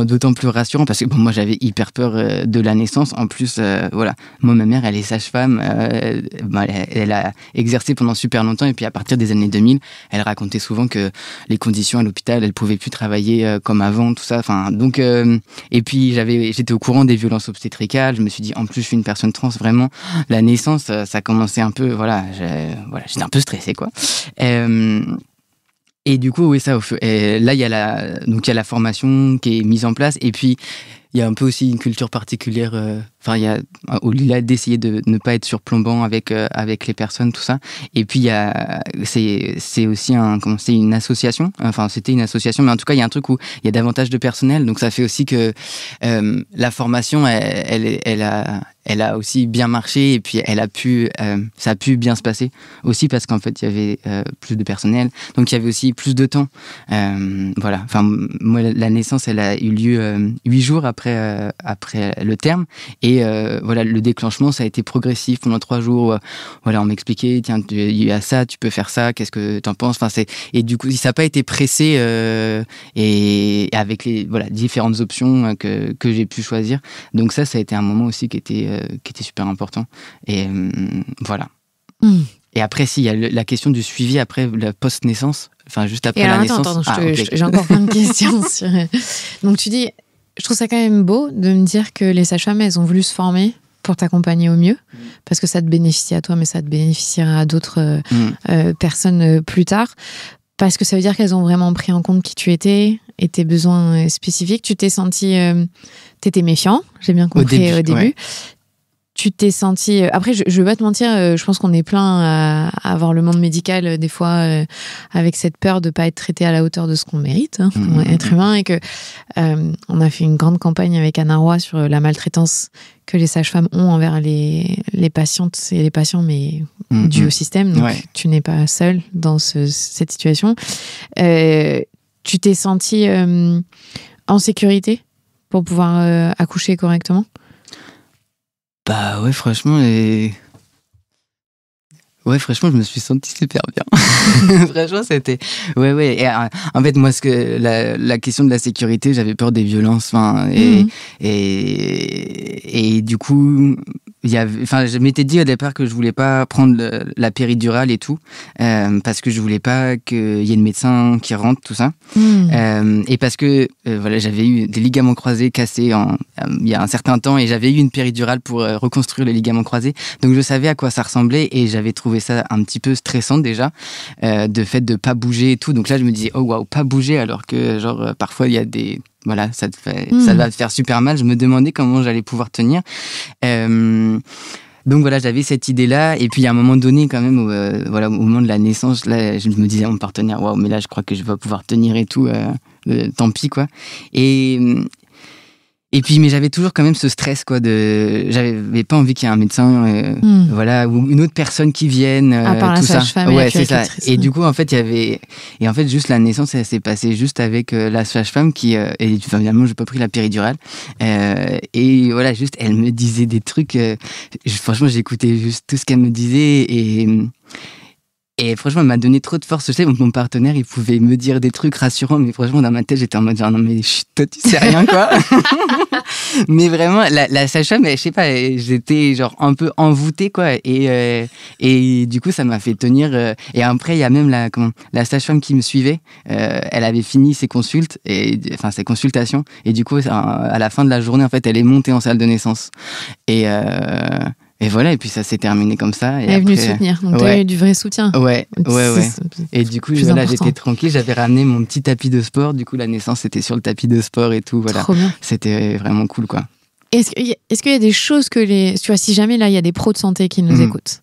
d'autant plus rassurant parce que bon, moi j'avais hyper peur de la naissance. En plus, voilà, moi ma mère, elle est sage-femme, elle a exercé pendant super longtemps, et puis à partir des années 2000, elle racontait souvent que les conditions à l'hôpital, elle pouvait plus travailler comme avant, tout ça. Enfin, donc, et puis j'étais au courant des violences obstétricales. Je me suis dit, en plus, je suis une personne trans, vraiment, la naissance, ça commençait un peu, voilà, j'étais un peu stressée, quoi. Et du coup, oui, ça, là, il y a la formation qui est mise en place, et puis il y a un peu aussi une culture particulière. Enfin, il y a au-delà d'essayer de ne pas être surplombant avec les personnes, tout ça. Et puis c'est aussi c'est une association. Enfin, c'était une association, mais en tout cas, il y a un truc où il y a davantage de personnel, donc ça fait aussi que la formation, elle a aussi bien marché, et puis ça a pu bien se passer aussi parce qu'en fait, il y avait plus de personnel, donc il y avait aussi plus de temps. Voilà. Enfin, moi, la naissance, elle a eu lieu 8 jours après le terme. Et voilà, le déclenchement, ça a été progressif pendant 3 jours. Voilà, on m'expliquait, tiens, il y a ça, tu peux faire ça, qu'est-ce que t'en penses? Enfin, et du coup, ça n'a pas été pressé, et avec les différentes options que j'ai pu choisir. Donc ça a été un moment aussi qui était super important. Et voilà. Et après, il y a la question du suivi après la post-naissance, enfin juste après la naissance. J'ai encore plein de questions. Donc tu dis, je trouve ça quand même beau de me dire que les sages-femmes, elles ont voulu se former pour t'accompagner au mieux, parce que ça te bénéficie à toi, mais ça te bénéficiera à d'autres personnes plus tard, parce que ça veut dire qu'elles ont vraiment pris en compte qui tu étais et tes besoins spécifiques. Tu t'es senti... t'étais méfiant, j'ai bien compris au début. Ouais. Tu t'es senti... Après, je vais pas te mentir, je pense qu'on est plein à avoir le monde médical, des fois, avec cette peur de pas être traité à la hauteur de ce qu'on mérite, comme être humain, et que on a fait une grande campagne avec Anna Roy sur la maltraitance que les sages-femmes ont envers les patientes et les patients, mais dû au système. Donc, tu n'es pas seule dans cette situation. Tu t'es senti en sécurité pour pouvoir accoucher correctement? Bah ouais, franchement, franchement, je me suis senti super bien. Franchement, c'était... Ouais. Et, en fait, moi, la question de la sécurité, j'avais peur des violences. Et du coup, je m'étais dit au départ que je voulais pas prendre la péridurale et tout, parce que je voulais pas qu'il y ait le médecin qui rentre, tout ça. Et parce que j'avais eu des ligaments croisés cassés il y a un certain temps, et j'avais eu une péridurale pour reconstruire les ligaments croisés. Donc je savais à quoi ça ressemblait, et j'avais trouvé ça un petit peu stressant déjà, de fait de pas bouger et tout. Donc là, je me disais, oh waouh, pas bouger, alors que genre parfois il y a des... Voilà, ça va te faire super mal. Je me demandais comment j'allais pouvoir tenir. Donc voilà, j'avais cette idée-là. Et puis à un moment donné, quand même, au moment de la naissance, là, je me disais à mon partenaire, waouh, mais là, je crois que je vais pouvoir tenir et tout. Tant pis, quoi. Et puis, mais j'avais toujours quand même ce stress, quoi, j'avais pas envie qu'il y ait un médecin, ou une autre personne qui vienne, à part tout la ça. Ouais, c'est ça. Et du coup, en fait, juste la naissance, elle s'est passée juste avec la sage-femme qui, et finalement, j'ai pas pris la péridurale. Et voilà, juste, elle me disait des trucs, franchement, j'écoutais juste tout ce qu'elle me disait, et franchement, elle m'a donné trop de force. Je sais, mon partenaire, il pouvait me dire des trucs rassurants, mais franchement, dans ma tête, j'étais en mode genre, non, mais chut, toi, tu sais rien, quoi. Mais vraiment, la sage-femme, je sais pas, j'étais genre un peu envoûtée, quoi. Et du coup, ça m'a fait tenir. Et après, il y a même la sage-femme qui me suivait. Elle avait fini ses ses consultations. Et du coup, à la fin de la journée, en fait, elle est montée en salle de naissance. Et voilà, et puis ça s'est terminé comme ça. Elle est venue soutenir, donc t'as eu du vrai soutien. Ouais. Et du coup, j'étais tranquille, j'avais ramené mon petit tapis de sport. Du coup, la naissance, c'était sur le tapis de sport et tout. Voilà. Trop bien. C'était vraiment cool, quoi. Est-ce qu'il y a des choses que tu vois, si jamais là, il y a des pros de santé qui nous écoutent,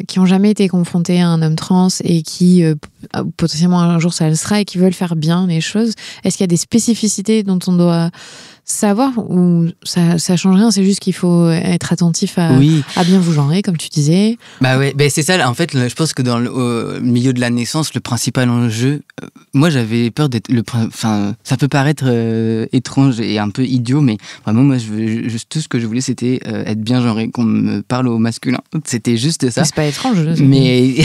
qui n'ont jamais été confrontés à un homme trans et qui, potentiellement un jour ça le sera, et qui veulent faire bien les choses, est-ce qu'il y a des spécificités dont on doit savoir ou ça change rien, c'est juste qu'il faut être attentif à bien vous genrer, comme tu disais. Bah ouais, c'est ça. En fait, je pense que dans au milieu de la naissance, le principal enjeu, moi j'avais peur d'être enfin, ça peut paraître étrange et un peu idiot, mais vraiment moi tout ce que je voulais c'était être bien genré, qu'on me parle au masculin. C'était juste ça. Mais c'est pas étrange. Mais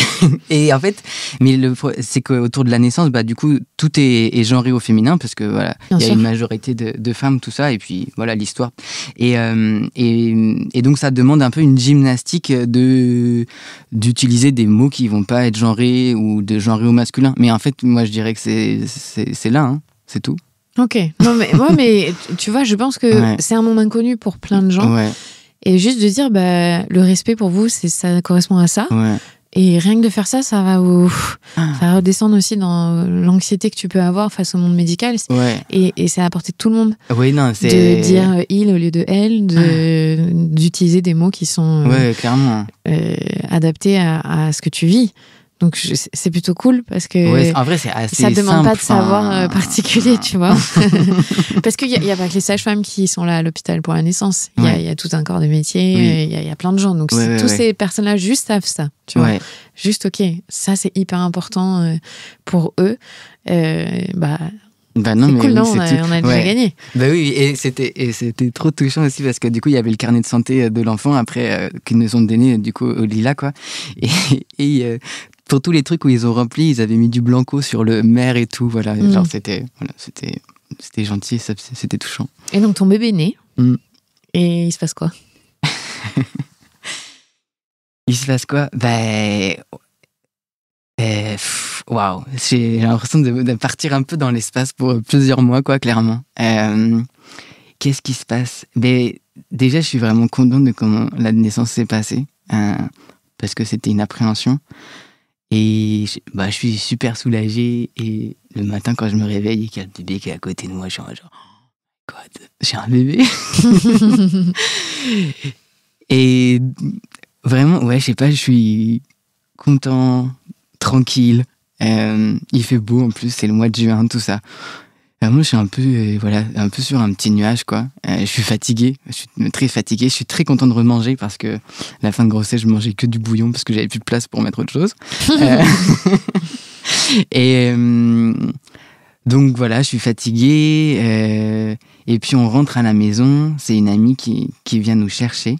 et en fait, c'est qu'autour de la naissance, bah du coup tout est genré au féminin parce que voilà, il y a une majorité de femmes, tout ça, et puis voilà l'histoire. Et donc ça demande un peu une gymnastique d'utiliser des mots qui vont pas être genrés ou de genrer au masculin. Mais en fait, moi je dirais que c'est là, hein, c'est tout. Ok. Non mais tu vois, je pense que c'est un monde inconnu pour plein de gens. Ouais. Et juste de dire, le respect pour vous, ça correspond à ça. Ouais. Et rien que de faire ça, ça va redescendre aussi dans l'anxiété que tu peux avoir face au monde médical. Ouais. Et c'est à la portée de tout le monde. Oui, non, c'est... De dire il au lieu de elle, d'utiliser des mots qui sont clairement. Adaptés à ce que tu vis. Donc c'est plutôt cool parce que en vrai, c'est assez ça ne demande simple, pas de savoir particulier, tu vois. Parce qu'il n'y a pas que les sages-femmes qui sont là à l'hôpital pour la naissance. Il y a tout un corps de métier, il y a plein de gens. Donc tous ces personnes-là juste savent ça, tu vois. Juste, ok, ça c'est hyper important pour eux. Non, c'est mais cool, oui, non, on a déjà gagné. Oui, et c'était trop touchant aussi parce que du coup il y avait le carnet de santé de l'enfant après qu'ils nous ont donné du coup au Lila, quoi. Et pour tous les trucs où ils ont rempli, ils avaient mis du blanco sur le mère et tout, voilà. Genre c'était gentil, c'était touchant. Et donc ton bébé est né. Et il se passe quoi? Il se passe quoi? Waouh, j'ai l'impression de partir un peu dans l'espace pour plusieurs mois, quoi, clairement. Qu'est-ce qui se passe? Déjà, je suis vraiment contente de comment la naissance s'est passée, parce que c'était une appréhension. Et je suis super soulagée. Et le matin, quand je me réveille et qu'il y a le bébé qui est à côté de moi, je suis genre, oh, God, j'ai un bébé. Et vraiment, je sais pas, je suis content, tranquille. Il fait beau en plus, c'est le mois de juin, tout ça. Moi, je suis un peu sur un petit nuage, quoi. Je suis fatigué, je suis très fatigué. Je suis très content de remanger parce que la fin de grossesse, je mangeais que du bouillon parce que j'avais plus de place pour mettre autre chose. Et donc voilà, je suis fatigué. Et puis on rentre à la maison. C'est une amie qui vient nous chercher.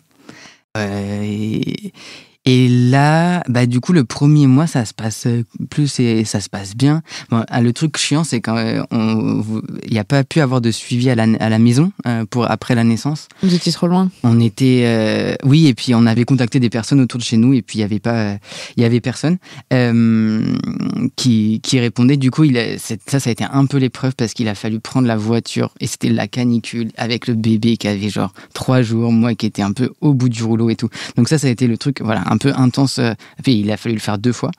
Et là, du coup, le premier mois, ça se passe plus et ça se passe bien. Bon, le truc chiant, c'est quand il n'y a pas pu avoir de suivi à la maison pour après la naissance. Vous étiez trop loin. On était, oui, et puis on avait contacté des personnes autour de chez nous et puis il y avait personne qui répondait. Du coup, ça a été un peu l'épreuve parce qu'il a fallu prendre la voiture et c'était la canicule avec le bébé qui avait genre 3 jours, moi qui était un peu au bout du rouleau et tout. Donc ça a été le truc, voilà, un peu intense. Il a fallu le faire 2 fois.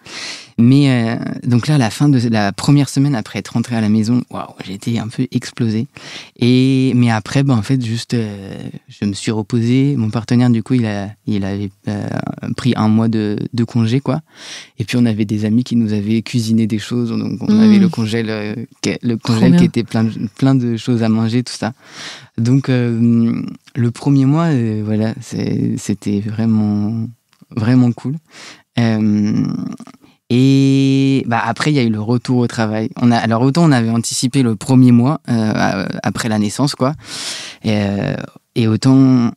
Mais donc là, à la fin de la première semaine après être rentré à la maison, waouh, j'ai été un peu explosé. Mais après, en fait, juste, je me suis reposé. Mon partenaire, du coup, il avait pris 1 mois de congé, quoi. Et puis on avait des amis qui nous avaient cuisiné des choses. Donc on avait le congèle qui était plein de choses à manger, tout ça. Donc le premier mois, voilà, c'était vraiment vraiment cool. Et après, il y a eu le retour au travail. Alors autant on avait anticipé le premier mois après la naissance, quoi. Et autant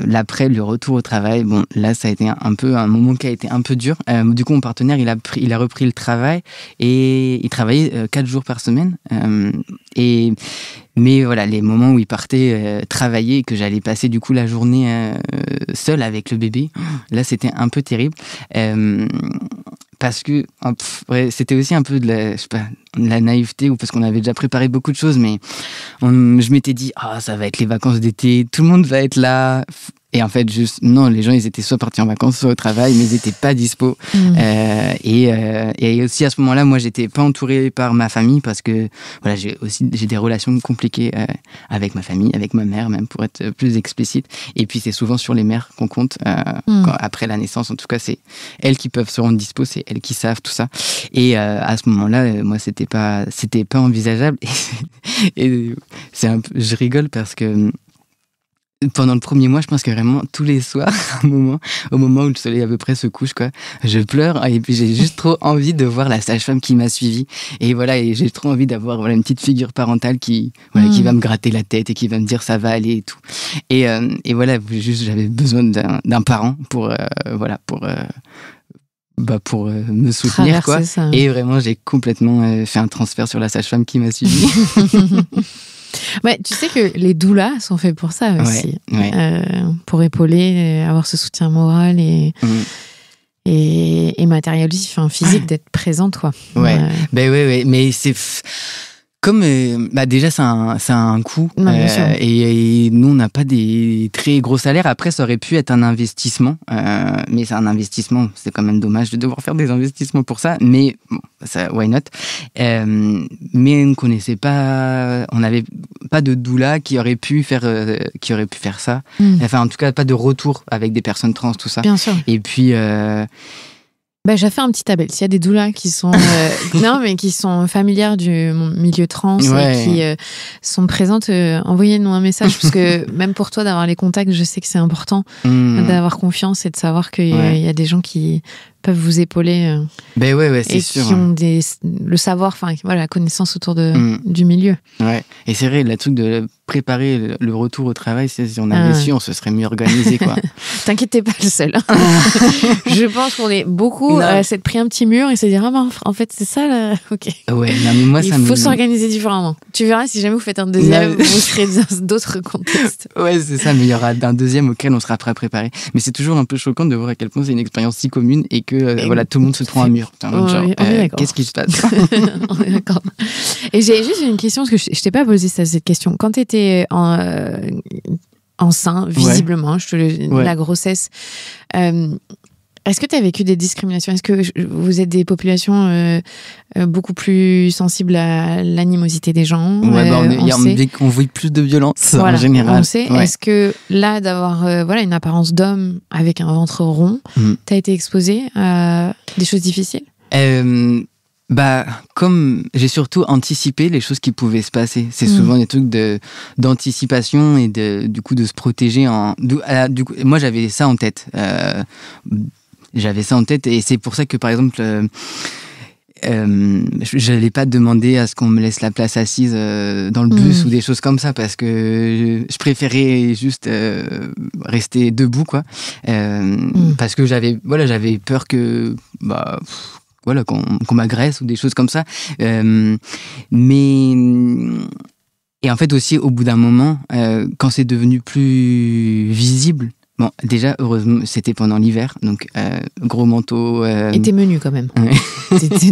l'après, le retour au travail, bon, là, ça a été un peu un moment qui a été un peu dur. Du coup, mon partenaire, il a repris le travail et il travaillait 4 jours par semaine. Mais voilà, les moments où il partait travailler et que j'allais passer du coup la journée seule avec le bébé, là, c'était un peu terrible. Parce que c'était aussi un peu de la naïveté ou parce qu'on avait déjà préparé beaucoup de choses, mais je m'étais dit ça va être les vacances d'été, tout le monde va être là, Et en fait, juste, non, les gens, ils étaient soit partis en vacances, soit au travail, mais ils n'étaient pas dispo. Et aussi, à ce moment-là, moi, j'étais pas entouré par ma famille parce que, voilà, j'ai des relations compliquées avec ma famille, avec ma mère, même, pour être plus explicite. Et puis, c'est souvent sur les mères qu'on compte. Après la naissance, en tout cas, c'est elles qui peuvent se rendre dispo, c'est elles qui savent tout ça. Et à ce moment-là, moi, c'était pas envisageable. Et je rigole parce que pendant le premier mois, je pense que vraiment tous les soirs, au moment où le soleil à peu près se couche, quoi, je pleure et puis j'ai juste trop envie de voir la sage-femme qui m'a suivie. Et voilà, et j'ai trop envie d'avoir une petite figure parentale qui va me gratter la tête et qui va me dire ça va aller et tout. Et voilà, juste j'avais besoin d'un parent pour me soutenir, quoi. Ça. Et vraiment, j'ai complètement fait un transfert sur la sage-femme qui m'a suivi. Ouais, tu sais que les doulas sont faits pour ça aussi. Pour épauler, avoir ce soutien moral et matérialistique, physique, d'être présente, quoi. Ouais. Mais c'est... Comme déjà ça a un coût et nous on n'a pas des très gros salaires. Après ça aurait pu être un investissement, mais c'est un investissement. C'est quand même dommage de devoir faire des investissements pour ça. Mais bon, ça, why not? Mais on connaissait pas, on n'avait pas de doula qui aurait pu faire ça. Enfin en tout cas pas de retour avec des personnes trans, tout ça. Bien sûr. Et puis j'ai fait un petit tabel. S'il y a des doulas qui sont qui sont familières du milieu trans et qui sont présentes, envoyez-nous un message parce que même pour toi d'avoir les contacts, je sais que c'est important d'avoir confiance et de savoir qu'il y a des gens qui peuvent vous épauler c'est et sûr, qui ont le savoir, la connaissance autour du milieu. Ouais. Et c'est vrai, le truc de préparer le retour au travail, si on avait su, on se serait mieux organisé, quoi. T'inquiète, t'es pas le seul. Je pense qu'on est beaucoup à s'être pris un petit mur et se dire en fait c'est ça là. Ok. Ouais, non, mais moi, il faut s'organiser différemment. Tu verras, si jamais vous faites un deuxième, vous serez dans d'autres contextes. Ouais, c'est ça, mais il y aura un deuxième auquel on sera prêt à préparer. Mais c'est toujours un peu choquant de voir à quel point c'est une expérience si commune et que tout le monde se trouve un mur. Qu'est-ce qui se passe? On est d'accord. Et j'ai juste une question, parce que je t'ai pas posé cette question. Quand tu étais enceinte, visiblement, la grossesse, est-ce que tu as vécu des discriminations? Est-ce que vous êtes des populations beaucoup plus sensibles à l'animosité des gens? On vit plus de violence en général. On sait. Est-ce que là, d'avoir une apparence d'homme avec un ventre rond, tu as été exposée à des choses difficiles? Comme j'ai surtout anticipé les choses qui pouvaient se passer. C'est souvent des trucs d'anticipation et du coup de se protéger. Moi, j'avais ça en tête. Et c'est pour ça que, par exemple, je n'allais pas demander à ce qu'on me laisse la place assise dans le bus ou des choses comme ça, parce que je préférais juste rester debout, quoi. Parce que j'avais peur que... qu'on m'agresse ou des choses comme ça. Et en fait aussi, au bout d'un moment, quand c'est devenu plus visible, bon, déjà, heureusement, c'était pendant l'hiver, donc gros manteau. Et t'es menu quand même. Ouais.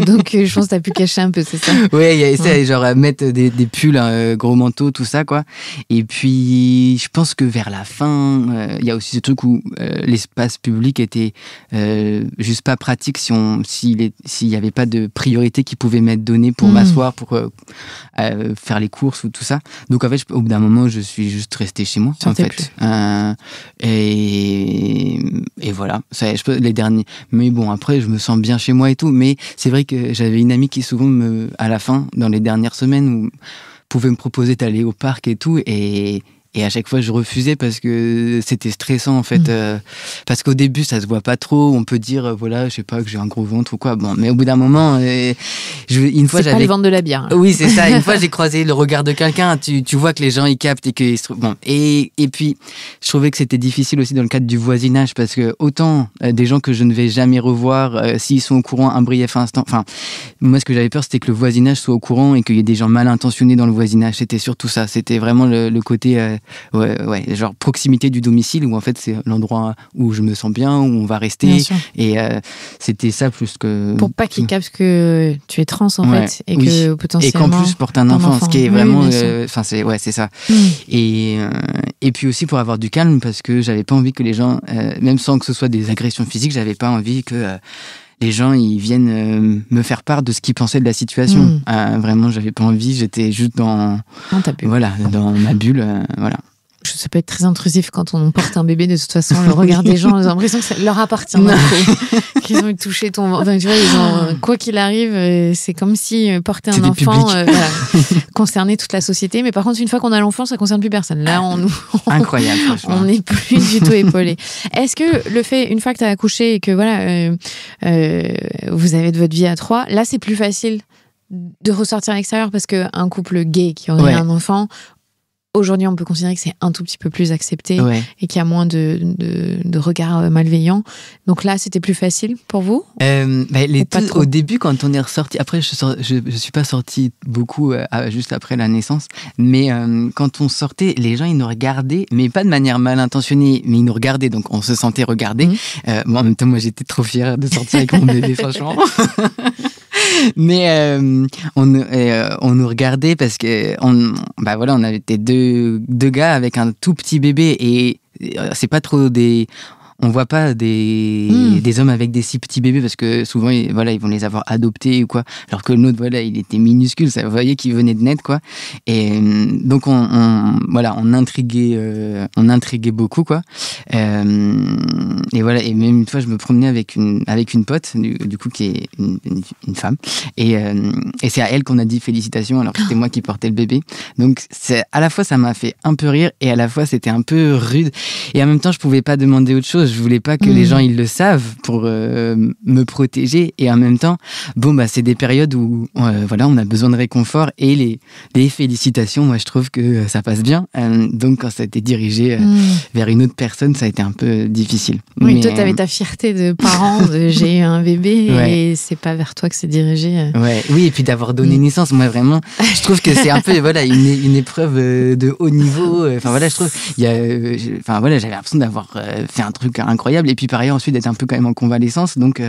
Donc, je pense que t'as pu cacher un peu, c'est ça? Ouais, il y a ça, genre mettre des pulls, gros manteau, tout ça, quoi. Et puis, je pense que vers la fin, il y a aussi ce truc où l'espace public était juste pas pratique s'il y avait pas de priorité qui pouvait m'être donnée pour m'asseoir, pour faire les courses ou tout ça. Donc, en fait, au bout d'un moment, je suis juste restée chez moi, en fait. Et voilà, ça, les derniers. Mais bon, après, je me sens bien chez moi et tout. Mais c'est vrai que j'avais une amie qui souvent, à la fin, dans les dernières semaines, pouvait me proposer d'aller au parc et tout. Et à chaque fois, je refusais parce que c'était stressant, en fait. Parce qu'au début, ça se voit pas trop. On peut dire, je sais pas, que j'ai un gros ventre ou quoi. Bon, mais au bout d'un moment, une fois, c'est pas le ventre de la bière. Oui, c'est ça. Une fois, j'ai croisé le regard de quelqu'un. Tu vois que les gens, ils captent et que... Bon. Et puis, je trouvais que c'était difficile aussi dans le cadre du voisinage, parce que autant des gens que je ne vais jamais revoir, s'ils sont au courant un brief instant... Enfin, moi, ce que j'avais peur, c'était que le voisinage soit au courant et qu'il y ait des gens mal intentionnés dans le voisinage. C'était surtout ça. C'était vraiment le côté... genre proximité du domicile, où en fait c'est l'endroit où je me sens bien, où on va rester. Et c'était ça plus que... Pour pas qu'ils captent que tu es trans en fait, et que potentiellement... Et qu'en plus porte un enfant, ce qui est vraiment... c'est ça. Et puis aussi pour avoir du calme, parce que j'avais pas envie que les gens, même sans que ce soit des agressions physiques, j'avais pas envie que les gens ils viennent me faire part de ce qu'ils pensaient de la situation. Vraiment, j'avais pas envie, j'étais juste dans ma bulle, voilà. Ça peut être très intrusif quand on porte un bébé. De toute façon, le regard des gens, ils ont l'impression que ça leur appartient. Qu'ils ont touché ton... Enfin, tu vois, quoi qu'il arrive, c'est comme si porter un enfant concernait toute la société. Mais par contre, une fois qu'on a l'enfant, ça concerne plus personne. Là, incroyable, franchement. On n'est plus du tout épaulé. Est-ce que le fait, une fois que tu as accouché et que vous avez de votre vie à 3, là, c'est plus facile de ressortir à l'extérieur parce qu'un couple gay qui aurait un enfant... Aujourd'hui, on peut considérer que c'est un tout petit peu plus accepté et qu'il y a moins de regards malveillants. Donc là, c'était plus facile pour vous au début, quand on est ressorti... Après, je suis pas sorti beaucoup juste après la naissance. Mais quand on sortait, les gens, ils nous regardaient, mais pas de manière mal intentionnée, mais ils nous regardaient. Donc, on se sentait regardés. En même temps, moi, j'étais trop fière de sortir avec mon bébé, franchement. Mais on nous regardait parce que on avait été deux gars avec un tout petit bébé et c'est pas trop on voit pas des hommes avec des si petits bébés parce que souvent ils vont les avoir adoptés ou quoi, alors que le nôtre il était minuscule, ça vous voyez qu'il venait de naître quoi. Et donc on intriguait beaucoup quoi. Et voilà, et même une fois je me promenais avec une pote du coup qui est une femme et c'est à elle qu'on a dit félicitations alors que c'était moi qui portais le bébé. Donc c'est à la fois ça m'a fait un peu rire et à la fois c'était un peu rude et en même temps je pouvais pas demander autre chose. Je voulais pas que les gens ils le savent pour me protéger et en même temps c'est des périodes où on a besoin de réconfort et les félicitations, moi je trouve que ça passe bien. Donc quand ça a été dirigé vers une autre personne, ça a été un peu difficile. Oui, mais toi t'avais ta fierté de parent, j'ai eu un bébé et c'est pas vers toi que c'est dirigé. Oui, et puis d'avoir donné naissance, moi vraiment, je trouve que c'est un peu une épreuve de haut niveau. Je trouve j'avais l'impression d'avoir fait un truc incroyable et puis pareil ensuite d'être un peu quand même en convalescence donc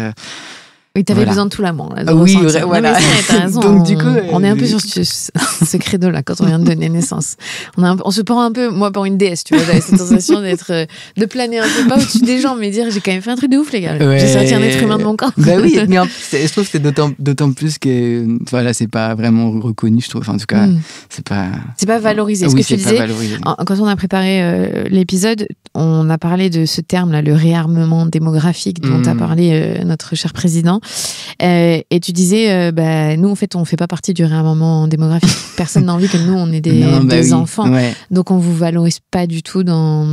oui, t'avais besoin de tout l'amour. Là, oui, voilà. T'as raison. Donc, du coup, on est un peu sur ce credo-là quand on vient de donner naissance. On se prend un peu, moi, pour une déesse, tu vois. J'avais cette sensation de planer un peu, pas au-dessus des gens, mais dire j'ai quand même fait un truc de ouf, les gars. J'ai sorti un être humain de mon corps. Oui, mais je trouve que c'est d'autant plus que c'est pas vraiment reconnu, je trouve. Enfin, en tout cas, c'est pas valorisé. Oui, ce que tu disais, quand on a préparé l'épisode, on a parlé de ce terme-là, le réarmement démographique dont a parlé notre cher président. Et tu disais, nous, en fait, on fait pas partie du réarmement démographique. Personne n'a envie que nous, on ait des enfants. Donc, on vous valorise pas du tout dans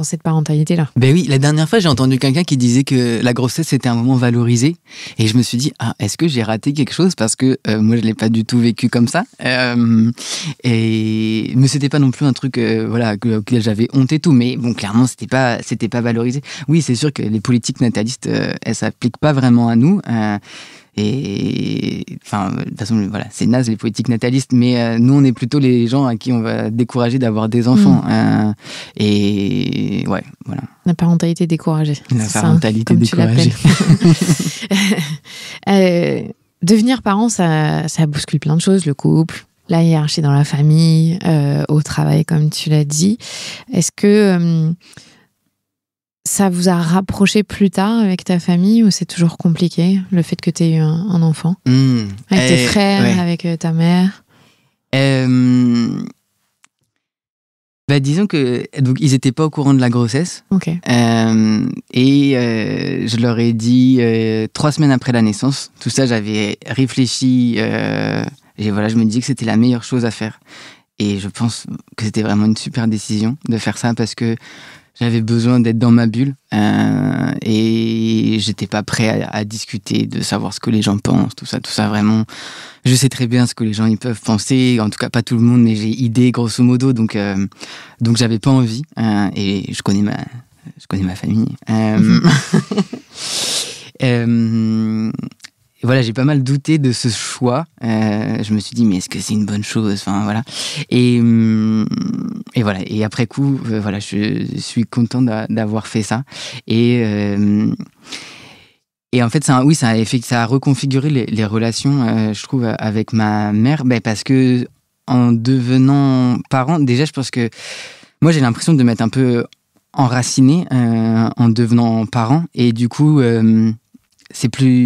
cette parentalité-là. Oui, la dernière fois, j'ai entendu quelqu'un qui disait que la grossesse, c'était un moment valorisé. Et je me suis dit, est-ce que j'ai raté quelque chose? Parce que moi, je l'ai pas du tout vécu comme ça. Mais c'était pas non plus un truc auquel j'avais honte et tout. Mais bon, clairement, c'était pas valorisé. Oui, c'est sûr que les politiques natalistes, elles s'appliquent pas vraiment à nous. Et de toute façon c'est naze les politiques natalistes, mais nous on est plutôt les gens à qui on va décourager d'avoir des enfants. Et voilà, la parentalité découragée, la parentalité découragée. Devenir parent, ça bouscule plein de choses, le couple, la hiérarchie dans la famille, au travail comme tu l'as dit. Est-ce que ça vous a rapproché plus tard avec ta famille ou c'est toujours compliqué, le fait que tu aies eu un enfant? Avec tes frères, avec ta mère? Disons que donc, ils n'étaient pas au courant de la grossesse. Okay. Et je leur ai dit 3 semaines après la naissance. Tout ça, j'avais réfléchi. Et je me disais que c'était la meilleure chose à faire. Et je pense que c'était vraiment une super décision de faire ça parce que j'avais besoin d'être dans ma bulle et j'étais pas prêt à discuter, de savoir ce que les gens pensent, tout ça vraiment. Je sais très bien ce que les gens ils peuvent penser, en tout cas pas tout le monde, mais j'ai idée grosso modo, donc j'avais pas envie et je connais ma famille. J'ai pas mal douté de ce choix. Je me suis dit, mais est-ce que c'est une bonne chose? Enfin, voilà. Et voilà. Et après coup, je suis content d'avoir fait ça. Et en fait, ça a reconfiguré les relations, je trouve, avec ma mère. Parce que en devenant parent, déjà, je pense que moi, j'ai l'impression de m'être un peu enraciné en devenant parent. Et du coup,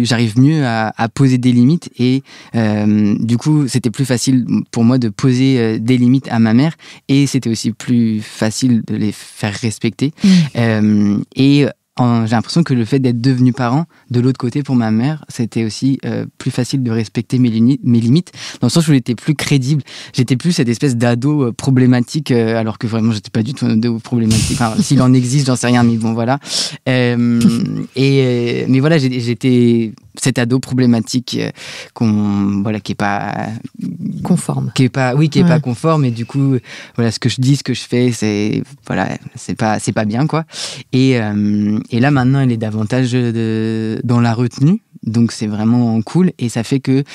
j'arrive mieux à poser des limites. Et du coup, c'était plus facile pour moi de poser des limites à ma mère. Et c'était aussi plus facile de les faire respecter. J'ai l'impression que le fait d'être devenu parent, de l'autre côté, pour ma mère, c'était aussi plus facile de respecter mes limites, dans le sens où j'étais plus crédible. J'étais plus cette espèce d'ado problématique, alors que vraiment, j'étais pas du tout un ado problématique. Enfin, s'il en existe, j'en sais rien, mais bon, voilà. Mais voilà, j'étais cet ado problématique qui est pas conforme. Qui est pas conforme, et du coup, voilà, ce que je dis, ce que je fais, c'est pas bien, quoi. Et là, maintenant, elle est davantage dans la retenue. Donc, c'est vraiment cool. Et ça fait que,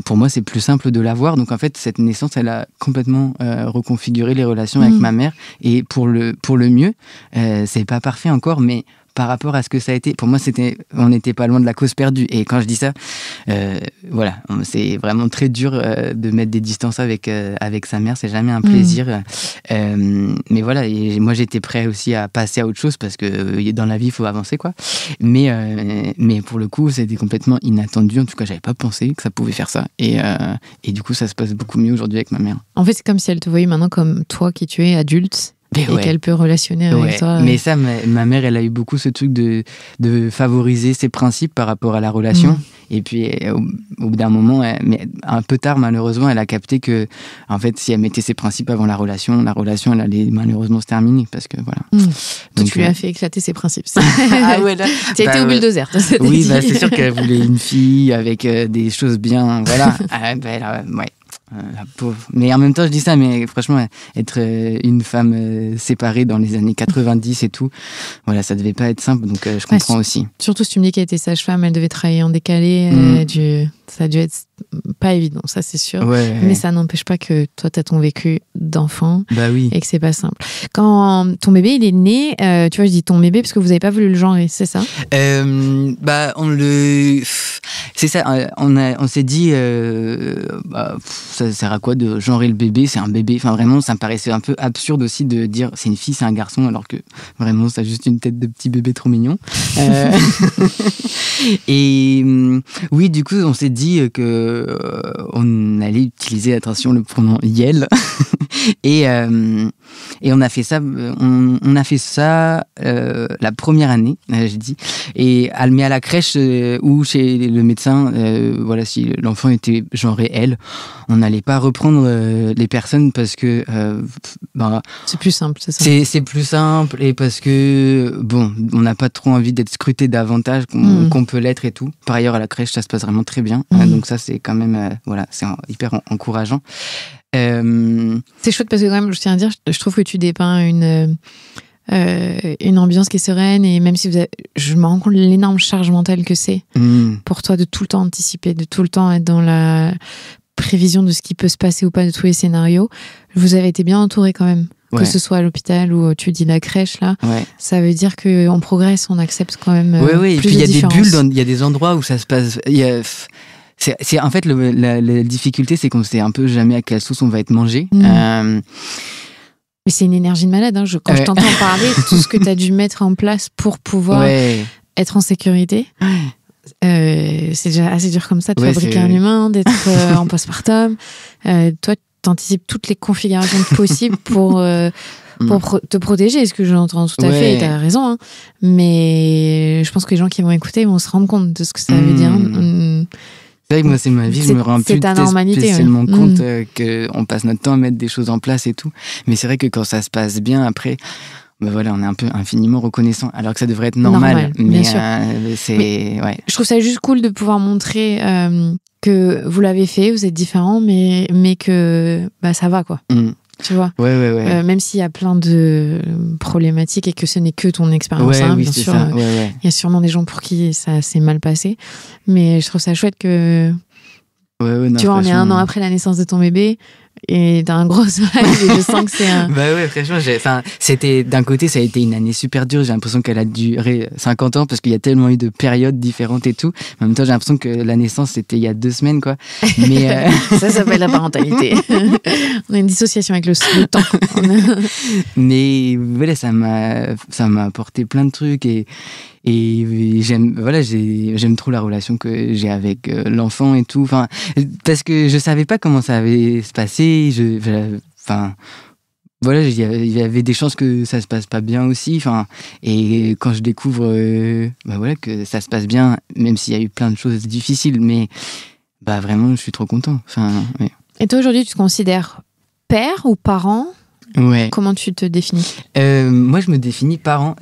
pour moi, c'est plus simple de la voir. Donc, en fait, cette naissance, elle a complètement reconfiguré les relations avec ma mère. Et pour le mieux, c'est pas parfait encore, mais par rapport à ce que ça a été, pour moi, on n'était pas loin de la cause perdue. Et quand je dis ça, voilà, c'est vraiment très dur de mettre des distances avec sa mère. C'est jamais un plaisir. Mais voilà, et moi, j'étais prêt aussi à passer à autre chose parce que dans la vie, il faut avancer, quoi. Mais pour le coup, c'était complètement inattendu. En tout cas, j'avais pas pensé que ça pouvait faire ça. Et du coup, ça se passe beaucoup mieux aujourd'hui avec ma mère. En fait, c'est comme si elle te voyait maintenant comme toi qui tu es adulte. Et qu'elle peut relationner avec toi. Mais ça, ma mère, elle a eu beaucoup ce truc de favoriser ses principes par rapport à la relation. Et puis, au bout d'un moment, mais un peu tard, malheureusement, elle a capté que, en fait, si elle mettait ses principes avant la relation, elle allait malheureusement se terminer. Parce que, voilà. Donc, tu lui as fait éclater ses principes. Ah ouais, là. Tu as été au bulldozer. Oui, c'est sûr qu'elle voulait une fille avec des choses bien. Voilà. Ouais. La pauvre. Mais en même temps, je dis ça, mais franchement, être une femme séparée dans les années 90 et tout, voilà, ça devait pas être simple, donc je comprends aussi. Surtout si tu me dis qu'elle était sage-femme, elle devait travailler en décalé, ça a dû être pas évident, ça c'est sûr. Mais ça n'empêche pas que toi, tu as ton vécu d'enfant et que c'est pas simple. Quand ton bébé, il est né, tu vois, je dis ton bébé parce que vous n'avez pas voulu le genrer, c'est ça? C'est ça, on s'est dit, ça sert à quoi de genrer le bébé? C'est un bébé. Enfin, vraiment, ça me paraissait un peu absurde aussi de dire c'est une fille, c'est un garçon, alors que vraiment, ça a juste une tête de petit bébé trop mignon. Et oui, du coup, on s'est dit que on allait utiliser, attention, le pronom Yel. Et on a fait ça. On a fait ça la première année, j'ai dit. Mais à la crèche ou chez le médecin, voilà, si l'enfant était genré elle, on n'allait pas reprendre les personnes parce que c'est plus simple, c'est ça. C'est plus simple, et parce que bon, on n'a pas trop envie d'être scruté davantage qu'on peut l'être et tout. Par ailleurs, à la crèche, ça se passe vraiment très bien. Donc ça, c'est quand même voilà, c'est hyper encourageant. C'est chouette parce que quand même, je tiens à dire, je trouve que tu dépeins une ambiance qui est sereine, et même si je me rends compte de l'énorme charge mentale que c'est pour toi de tout le temps anticiper, de tout le temps être dans la prévision de ce qui peut se passer ou pas, de tous les scénarios. Vous avez été bien entouré quand même. Que ce soit à l'hôpital ou tu dis la crèche, là, ça veut dire qu'on progresse, on accepte quand même. Oui, et puis il y a des bulles, il y a des endroits où ça se passe. C'est en fait la difficulté, c'est qu'on sait un peu jamais à quelle sauce on va être mangé. Mais c'est une énergie de malade. Hein. Quand je t'entends parler, tout ce que tu as dû mettre en place pour pouvoir être en sécurité, c'est déjà assez dur comme ça de fabriquer un humain, d'être en postpartum. Toi, t'anticipes toutes les configurations possibles pour te protéger, ce que j'entends tout à fait, et t'as raison, hein. Mais je pense que les gens qui vont écouter vont se rendre compte de ce que ça veut dire. C'est vrai que moi, c'est ma vie, je me rends plus spécialement compte qu'on passe notre temps à mettre des choses en place et tout. Mais c'est vrai que quand ça se passe bien, après, voilà, on est un peu infiniment reconnaissant, alors que ça devrait être normal. Mais je trouve ça juste cool de pouvoir montrer que vous l'avez fait, vous êtes différents, mais que ça va, quoi. Tu vois, même s'il y a plein de problématiques et que ce n'est que ton expérience, bien sûr. Il y a sûrement des gens pour qui ça s'est mal passé, mais je trouve ça chouette que tu vois, on est 1 an après la naissance de ton bébé, Et t'as un gros smile et je sens que c'est un... Bah ouais, franchement, c'était, d'un côté, ça a été une année super dure. J'ai l'impression qu'elle a duré 50 ans parce qu'il y a tellement eu de périodes différentes et tout. En même temps, j'ai l'impression que la naissance, c'était il y a 2 semaines, quoi. Mais Ça s'appelle la parentalité. On a une dissociation avec le temps. mais voilà, ça m'a apporté plein de trucs et j'aime trop la relation que j'ai avec l'enfant et tout. Enfin, parce que je savais pas comment ça allait se passer. Voilà, il y avait des chances que ça se passe pas bien aussi. Enfin, et quand je découvre, voilà, que ça se passe bien, même s'il y a eu plein de choses difficiles, mais vraiment, je suis trop content. Enfin, ouais. Et toi, aujourd'hui, tu te considères père ou parent ? Ouais. Comment tu te définis ? Moi, je me définis parent.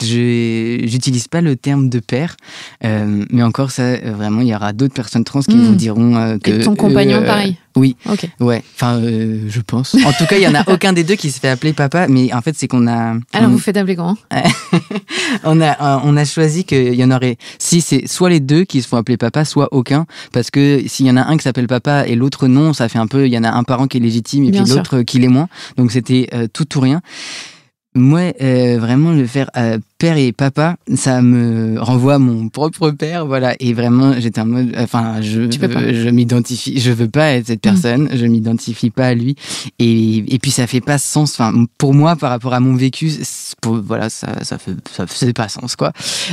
J'utilise pas le terme de père, mais encore ça, vraiment, il y aura d'autres personnes trans qui vous diront que... Et ton compagnon, pareil ? Oui. Ok. Ouais. Enfin, je pense. En tout cas, il y en a aucun des deux qui se fait appeler papa, mais en fait, c'est qu'on a... Alors, vous faites appeler comment ? on a choisi qu'il y en aurait... Si c'est soit les deux qui se font appeler papa, soit aucun, parce que s'il y en a un qui s'appelle papa et l'autre non, ça fait un peu... Il y en a un parent qui est légitime et Bien puis l'autre qui l'est moins. Donc, c'était tout ou rien. Moi, vraiment, le faire père et papa, ça me renvoie à mon propre père, voilà. Et vraiment, j'étais en mode, enfin, je m'identifie, je veux pas être cette personne, je m'identifie pas à lui. Et puis, ça fait pas sens, enfin, pour moi, par rapport à mon vécu, voilà, ça faisait pas sens, quoi.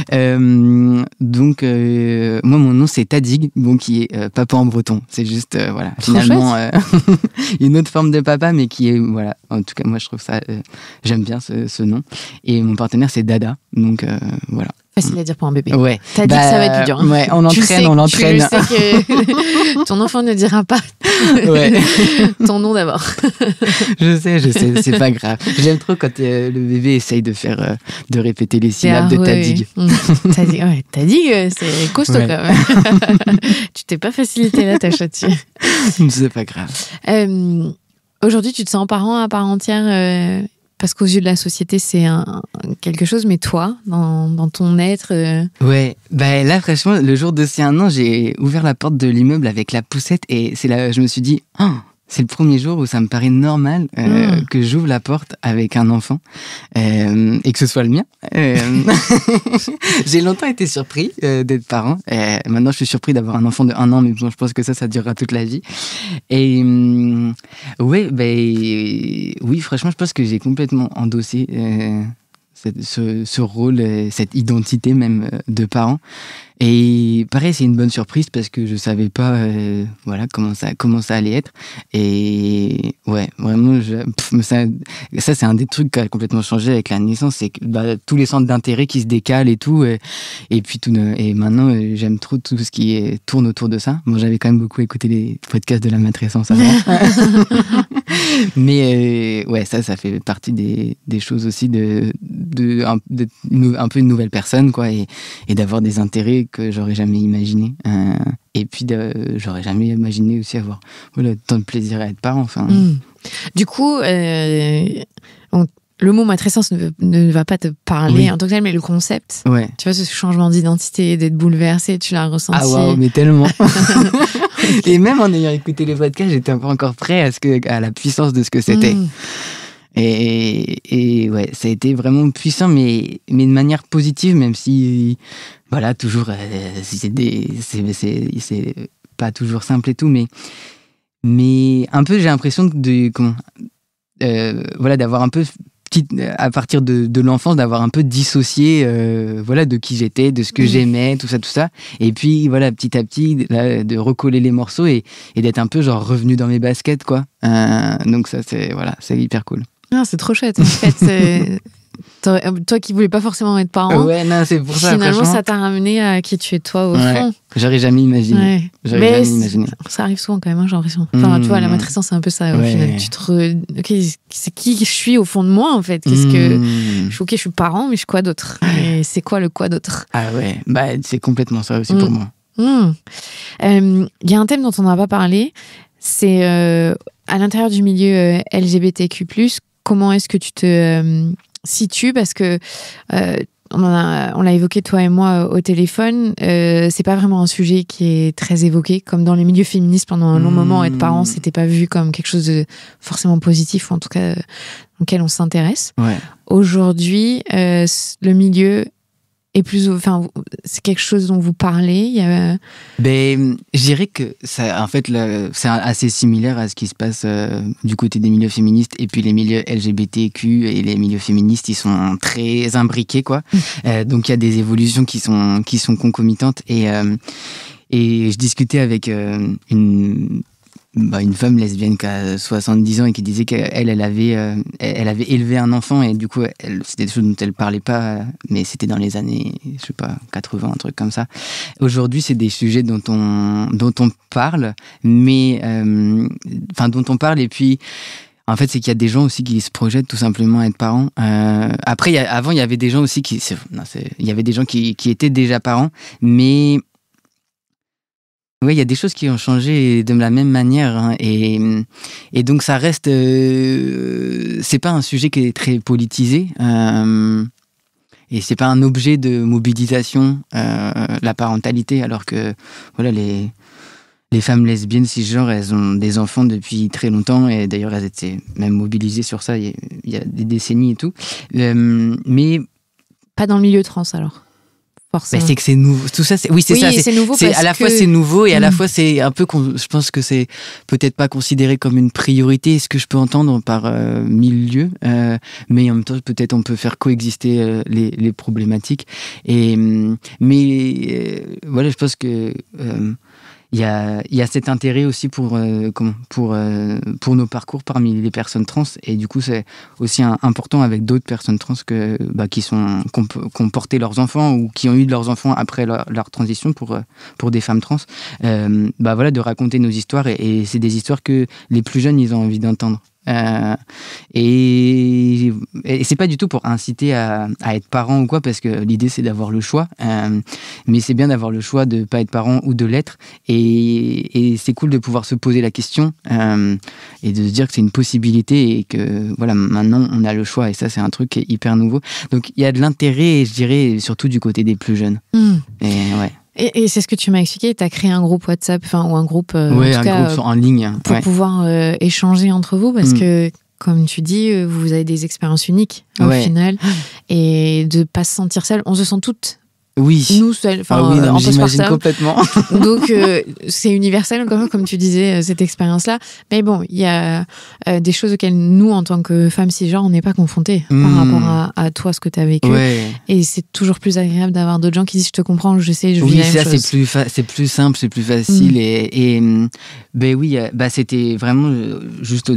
Donc, moi, mon nom, c'est Tadig, bon, qui est papa en breton. C'est juste, voilà, finalement, une autre forme de papa, mais qui est, voilà. En tout cas, moi, je trouve ça, j'aime bien ce nom. Et mon partenaire, c'est Dada. Donc, voilà. Facile à dire pour un bébé. Ouais. T'as dit que ça va être plus dur. Ouais, on l'entraîne. Tu sais que ton enfant ne dira pas ton nom d'abord. Je sais, c'est pas grave. J'aime trop quand le bébé essaye de répéter les syllabes de Tadig. Tadig, c'est costaud quand même. Tu t'es pas facilité la tâche là-dessus. C'est pas grave. Aujourd'hui, tu te sens parent à part entière parce qu'aux yeux de la société, c'est quelque chose, mais toi, dans ton être... Ouais, là, franchement, le jour de ces 1 an, j'ai ouvert la porte de l'immeuble avec la poussette et c'est là je me suis dit, c'est le premier jour où ça me paraît normal que j'ouvre la porte avec un enfant et que ce soit le mien. J'ai longtemps été surpris d'être parent. Maintenant, je suis surpris d'avoir un enfant de 1 an, mais bon, je pense que ça durera toute la vie. Et oui, franchement, je pense que j'ai complètement endossé ce rôle, cette identité même de parent. Et pareil, c'est une bonne surprise parce que je savais pas voilà comment ça allait être. Et ouais, vraiment, ça c'est un des trucs qui a complètement changé avec la naissance, c'est que tous les centres d'intérêt qui se décalent et tout. Et puis et maintenant, j'aime trop tout ce qui tourne autour de ça. Bon, j'avais quand même beaucoup écouté les podcasts de la matrescence avant. Mais ouais, ça fait partie des choses aussi de un peu une nouvelle personne, quoi, et d'avoir des intérêts que j'aurais jamais imaginé. Et puis, j'aurais jamais imaginé aussi avoir tant de plaisir à être parent. Enfin. Du coup, le mot matrescence ne va pas te parler en tant que tel, mais le concept, tu vois, ce changement d'identité, d'être bouleversé, tu l'as ressenti. Ah waouh, mais tellement. Et même en ayant écouté les podcasts, j'étais pas encore prêt à la puissance de ce que c'était. Et ouais, ça a été vraiment puissant, mais de manière positive, même si, voilà, toujours, c'est pas toujours simple et tout, mais un peu, j'ai l'impression d'avoir un peu, à partir de l'enfance, d'avoir un peu dissocié, de qui j'étais, de ce que j'aimais, tout ça. Et puis, voilà, petit à petit, là, de recoller les morceaux et d'être un peu, genre, revenu dans mes baskets, quoi. Donc ça, c'est hyper cool. Ah, c'est trop chouette. En fait, toi qui voulais pas forcément être parent. Ouais, non, c'est pour ça. Finalement, ça t'a ramené à qui tu es toi au fond. J'aurais jamais imaginé. Ouais. Jamais imaginé. Ça arrive souvent quand même, j'ai l'impression. Enfin, tu vois, la matrescence, c'est un peu ça. Au final, ok, c'est qui je suis au fond de moi, en fait. Je suis parent, mais je suis quoi d'autre? Et c'est quoi le quoi d'autre? Ah ouais, c'est complètement ça aussi pour moi. Y a un thème dont on n'a pas parlé, c'est à l'intérieur du milieu LGBTQ+, comment est-ce que tu te situes? Parce que on l'a évoqué toi et moi au téléphone, c'est pas vraiment un sujet qui est très évoqué, comme dans les milieux féministes pendant un long moment, être parent, c'était pas vu comme quelque chose de forcément positif, ou en tout cas auquel on s'intéresse. Ouais. Aujourd'hui, le milieu est c'est quelque chose dont vous parlez. Je dirais que ça, en fait, c'est assez similaire à ce qui se passe du côté des milieux féministes, et puis les milieux LGBTQ et les milieux féministes, ils sont très imbriqués, quoi. Donc il y a des évolutions qui sont concomitantes, et je discutais avec une femme lesbienne qui a 70 ans et qui disait qu'elle avait élevé un enfant, et du coup c'était des choses dont elle parlait pas, mais c'était dans les années 80, un truc comme ça. Aujourd'hui, c'est des sujets dont on parle, mais dont on parle, et puis en fait, c'est qu'il y a des gens aussi qui se projettent tout simplement à être parents. Après, avant, il y avait des gens aussi qui étaient déjà parents, mais oui, il y a des choses qui ont changé de la même manière, hein, et donc ça reste. C'est pas un sujet qui est très politisé, et c'est pas un objet de mobilisation, la parentalité, alors que voilà, les femmes lesbiennes cisgenres, elles ont des enfants depuis très longtemps, et d'ailleurs elles étaient même mobilisées sur ça il y a des décennies et tout, mais pas dans le milieu trans alors. C'est que c'est nouveau, tout ça. C'est ça. C'est nouveau parce à la fois c'est nouveau, et à la fois c'est un peu. Je pense que c'est peut-être pas considéré comme une priorité, ce que je peux entendre par milieu, mais en même temps peut-être on peut faire coexister les problématiques. Voilà, je pense que il y a cet intérêt aussi pour nos parcours parmi les personnes trans, et du coup c'est aussi important avec d'autres personnes trans qui ont porté leurs enfants ou qui ont eu leurs enfants après leur transition pour des femmes trans, de raconter nos histoires, et c'est des histoires que les plus jeunes ils ont envie d'entendre. Et c'est pas du tout pour inciter à être parent ou quoi, parce que l'idée c'est d'avoir le choix, mais c'est bien d'avoir le choix de pas être parent ou de l'être, et c'est cool de pouvoir se poser la question, et de se dire que c'est une possibilité, et que voilà, maintenant on a le choix, et ça c'est un truc qui est hyper nouveau. Donc il y a de l'intérêt, je dirais, surtout du côté des plus jeunes. Et ouais. Et c'est ce que tu m'as expliqué, tu as créé un groupe WhatsApp, ou un groupe, groupe en ligne, pour pouvoir échanger entre vous, parce que, comme tu dis, vous avez des expériences uniques au final, et de pas se sentir seul. On se sent toutes. Oui. Nous seuls, j'imagine complètement. Donc c'est universel, comme tu disais, cette expérience-là. Mais bon, il y a des choses auxquelles nous, en tant que femmes cisgenres, on n'est pas confrontés par rapport à toi, ce que tu as vécu. Ouais. Et c'est toujours plus agréable d'avoir d'autres gens qui disent je te comprends, je sais, je vis la même chose. C'est plus simple, c'est plus facile. C'était vraiment juste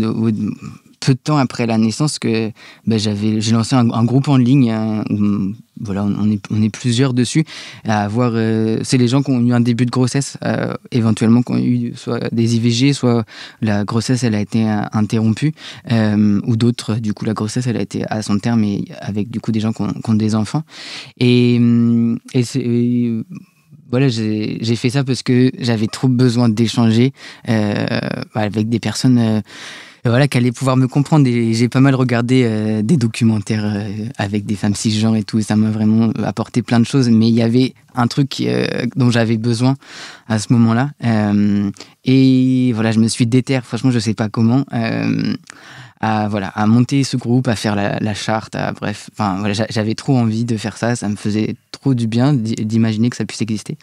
peu de temps après la naissance que j'ai lancé un groupe en ligne, où, voilà, on est plusieurs dessus à avoir. C'est les gens qui ont eu un début de grossesse, éventuellement qui ont eu soit des IVG, soit la grossesse elle a été interrompue, ou d'autres, du coup la grossesse elle a été à son terme, et avec du coup des gens qui ont des enfants, et voilà, j'ai fait ça parce que j'avais trop besoin d'échanger avec des personnes voilà, qui allaient pouvoir me comprendre. Et j'ai pas mal regardé des documentaires avec des femmes cisgenres et tout, et ça m'a vraiment apporté plein de choses, mais il y avait un truc dont j'avais besoin à ce moment-là, et voilà, je me suis déterre, franchement je sais pas comment, à monter ce groupe, à faire la charte, bref, enfin voilà, j'avais trop envie de faire ça, ça me faisait trop du bien d'imaginer que ça puisse exister.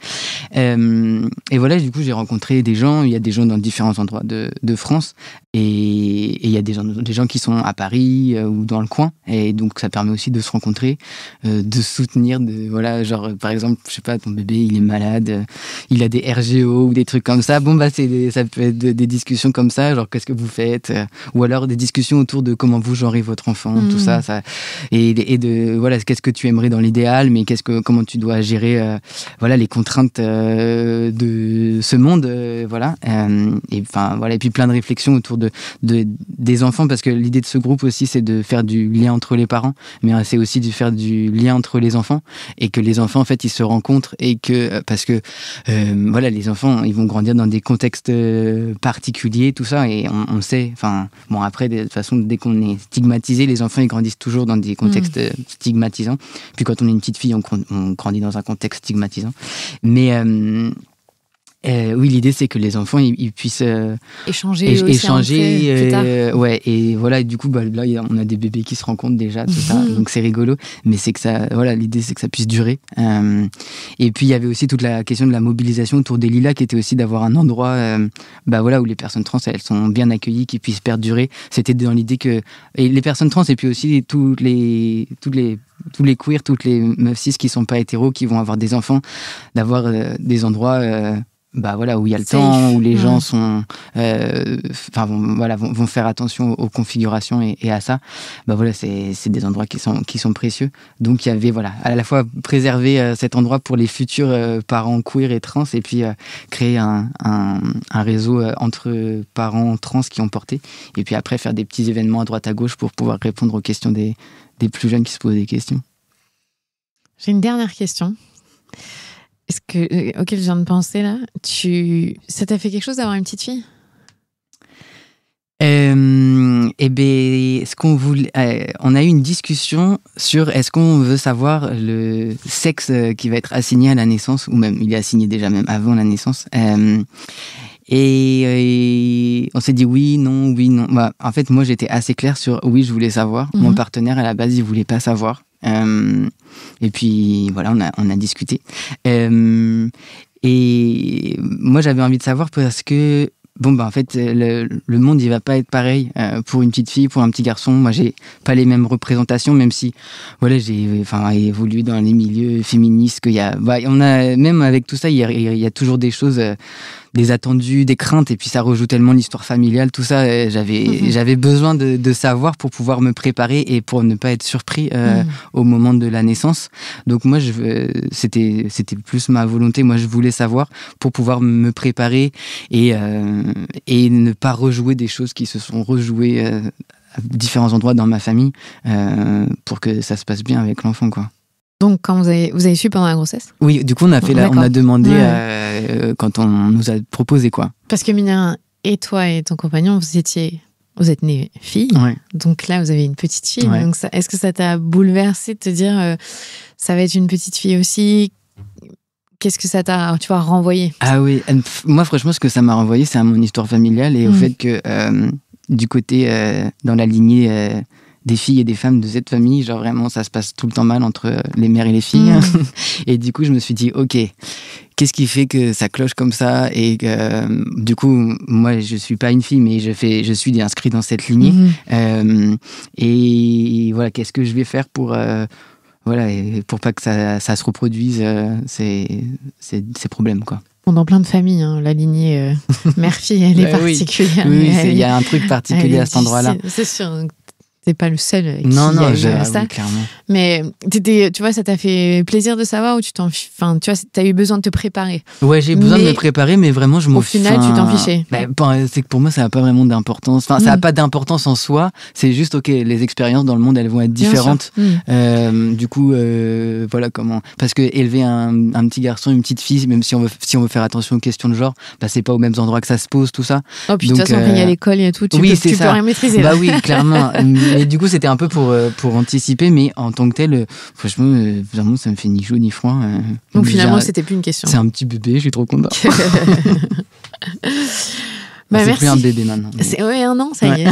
Et voilà, du coup j'ai rencontré des gens, il y a des gens dans différents endroits de France, et il y a des gens qui sont à Paris ou dans le coin, et donc ça permet aussi de se rencontrer, de soutenir, voilà, genre par exemple, je sais pas, ton bébé il est malade, il a des RGO ou des trucs comme ça, ça peut être des discussions comme ça, genre qu'est-ce que vous faites, ou alors des discussions autour de comment vous genrez votre enfant, tout ça, et de voilà, qu'est-ce que tu aimerais dans l'idéal, mais qu'est-ce que comment tu dois gérer voilà, les contraintes de ce monde, voilà. Et enfin voilà, et puis plein de réflexions autour des enfants, parce que l'idée de ce groupe aussi, c'est de faire du lien entre les parents, mais c'est aussi de faire du lien entre les enfants, et que les enfants en fait ils se rencontrent, et que parce que voilà, les enfants ils vont grandir dans des contextes particuliers, tout ça, et on sait, enfin bon, après de toute façon dès qu'on est stigmatisé, les enfants ils grandissent toujours dans des contextes stigmatisants. Puis quand on est une petite fille, on grandit dans un contexte stigmatisant. Mais oui, l'idée c'est que les enfants ils puissent échanger plus tard. Ouais, et voilà, et du coup là on a des bébés qui se rencontrent déjà, tout ça, donc c'est rigolo, mais c'est que ça, voilà, l'idée c'est que ça puisse durer. Et puis il y avait aussi toute la question de la mobilisation autour des Lilas, qui était aussi d'avoir un endroit voilà, où les personnes trans elles sont bien accueillies, qui puissent perdurer. C'était dans l'idée que et les personnes trans, et puis aussi tous les queers, toutes les meufs cis qui sont pas hétéros, qui vont avoir des enfants, d'avoir des endroits voilà, où il y a le temps, où les gens sont vont faire attention aux configurations et à ça. Voilà, c'est des endroits qui sont précieux. Donc il y avait, voilà, à la fois préserver cet endroit pour les futurs parents queer et trans, et puis créer un réseau entre parents trans qui ont porté, et puis après faire des petits événements à droite à gauche pour pouvoir répondre aux questions des plus jeunes qui se posent des questions. J'ai une dernière question. Auquel je viens de penser là, ça t'a fait quelque chose d'avoir une petite fille ? Ce qu'on voulait, on a eu une discussion sur est-ce qu'on veut savoir le sexe qui va être assigné à la naissance, ou même il est assigné déjà même avant la naissance. Et on s'est dit oui, non. En fait, moi j'étais assez claire sur oui, je voulais savoir. Mon partenaire à la base, il voulait pas savoir. Et puis voilà, on a discuté. Et moi j'avais envie de savoir parce que en fait le monde il va pas être pareil pour une petite fille, pour un petit garçon. Moi j'ai pas les mêmes représentations, même si voilà, j'ai évolué dans les milieux féministes, on a, même avec tout ça il y a toujours des choses, des attendus, des craintes, et puis ça rejoue tellement l'histoire familiale, tout ça. J'avais besoin de savoir pour pouvoir me préparer et pour ne pas être surpris au moment de la naissance. Donc moi c'était plus ma volonté. Moi je voulais savoir pour pouvoir me préparer et ne pas rejouer des choses qui se sont rejouées à différents endroits dans ma famille, pour que ça se passe bien avec l'enfant, quoi. Donc, quand vous avez su pendant la grossesse ? Oui, du coup, on a demandé quand on nous a proposé, quoi. Parce que Mina, et toi et ton compagnon, vous êtes nés filles. Ouais. Donc là, vous avez une petite fille. Ouais. Donc est-ce que ça t'a bouleversé de te dire ça va être une petite fille aussi ? Qu'est-ce que ça t'a, renvoyé ? Ah oui, moi, franchement, ce que ça m'a renvoyé, c'est à mon histoire familiale et au fait que du côté, dans la lignée des filles et des femmes de cette famille, genre vraiment ça se passe tout le temps mal entre les mères et les filles. Et du coup je me suis dit ok, qu'est-ce qui fait que ça cloche comme ça, et du coup moi je suis pas une fille mais je suis inscrit dans cette lignée. Et voilà, qu'est-ce que je vais faire pour pour pas que ça se reproduise ces problèmes, quoi. Dans plein de familles, la lignée mère-fille, elle est particulière. Oui, il y a un truc particulier à cet endroit-là. C'est sûr. T'es pas le seul qui non, a eu ça. Oui, clairement. Mais tu vois, ça t'a fait plaisir de savoir, ou tu vois, t'as eu besoin de te préparer. Ouais, j'ai besoin de me préparer, mais vraiment, au final, tu t'en fichais. C'est que pour moi, ça n'a pas vraiment d'importance. Enfin, ça n'a pas d'importance en soi. C'est juste, ok, les expériences dans le monde, elles vont être différentes. Du coup, voilà comment. Parce que élever un petit garçon, une petite fille, même si on veut faire attention aux questions de genre, c'est pas aux mêmes endroits que ça se pose, tout ça. Oh, puis de toute façon, quand il y a l'école et tout, tu peux rien maîtriser. Oui, clairement. Et du coup, c'était un peu pour anticiper, mais en tant que tel, franchement, vraiment, ça me fait ni chaud ni froid. Donc finalement, c'était plus une question. C'est un petit bébé, je suis trop content. Merci. C'est plus un bébé maintenant. C'est 1 an, ça y est.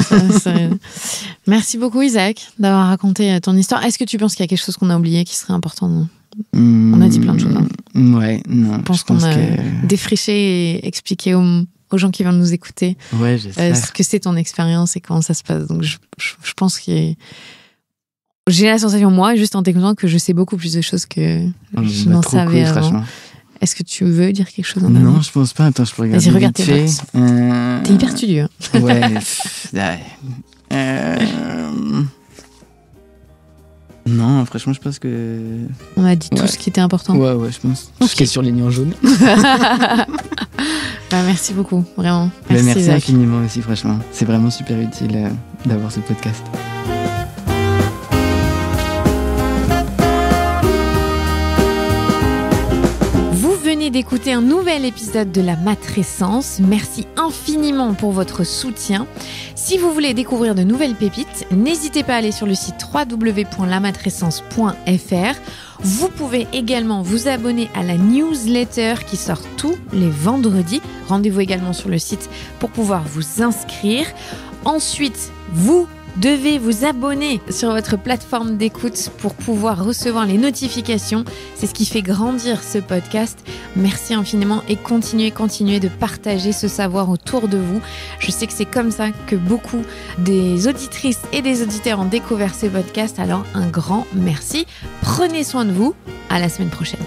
Merci beaucoup, Isaac, d'avoir raconté ton histoire. Est-ce que tu penses qu'il y a quelque chose qu'on a oublié qui serait important ? On a dit plein de choses. Ouais, non. Je pense qu'on a défriché et expliqué aux gens qui vont nous écouter ce que c'est ton expérience et comment ça se passe. Donc je pense que j'ai la sensation, moi, juste en t'écoutant, que je sais beaucoup plus de choses que je n'en savais avant. Est-ce que tu veux dire quelque chose ? Non, je pense pas. Attends, je peux regarder. Vas-y, regarde tes notes. T'es hyper studieux. Ouais. Non, franchement, je pense que... On a dit tout ce qui était important. Ouais, je pense. Tout ce qui est surligné en jaune. Merci beaucoup, vraiment. Merci infiniment aussi, franchement. C'est vraiment super utile d'avoir ce podcast. Venez d'écouter un nouvel épisode de la Matrescence. Merci infiniment pour votre soutien. Si vous voulez découvrir de nouvelles pépites, n'hésitez pas à aller sur le site www.lamatrescence.fr. Vous pouvez également vous abonner à la newsletter qui sort tous les vendredis. Rendez-vous également sur le site pour pouvoir vous inscrire. Ensuite, vous devez vous abonner sur votre plateforme d'écoute pour pouvoir recevoir les notifications. C'est ce qui fait grandir ce podcast. Merci infiniment et continuez de partager ce savoir autour de vous. Je sais que c'est comme ça que beaucoup des auditrices et des auditeurs ont découvert ce podcast. Alors un grand merci. Prenez soin de vous. À la semaine prochaine.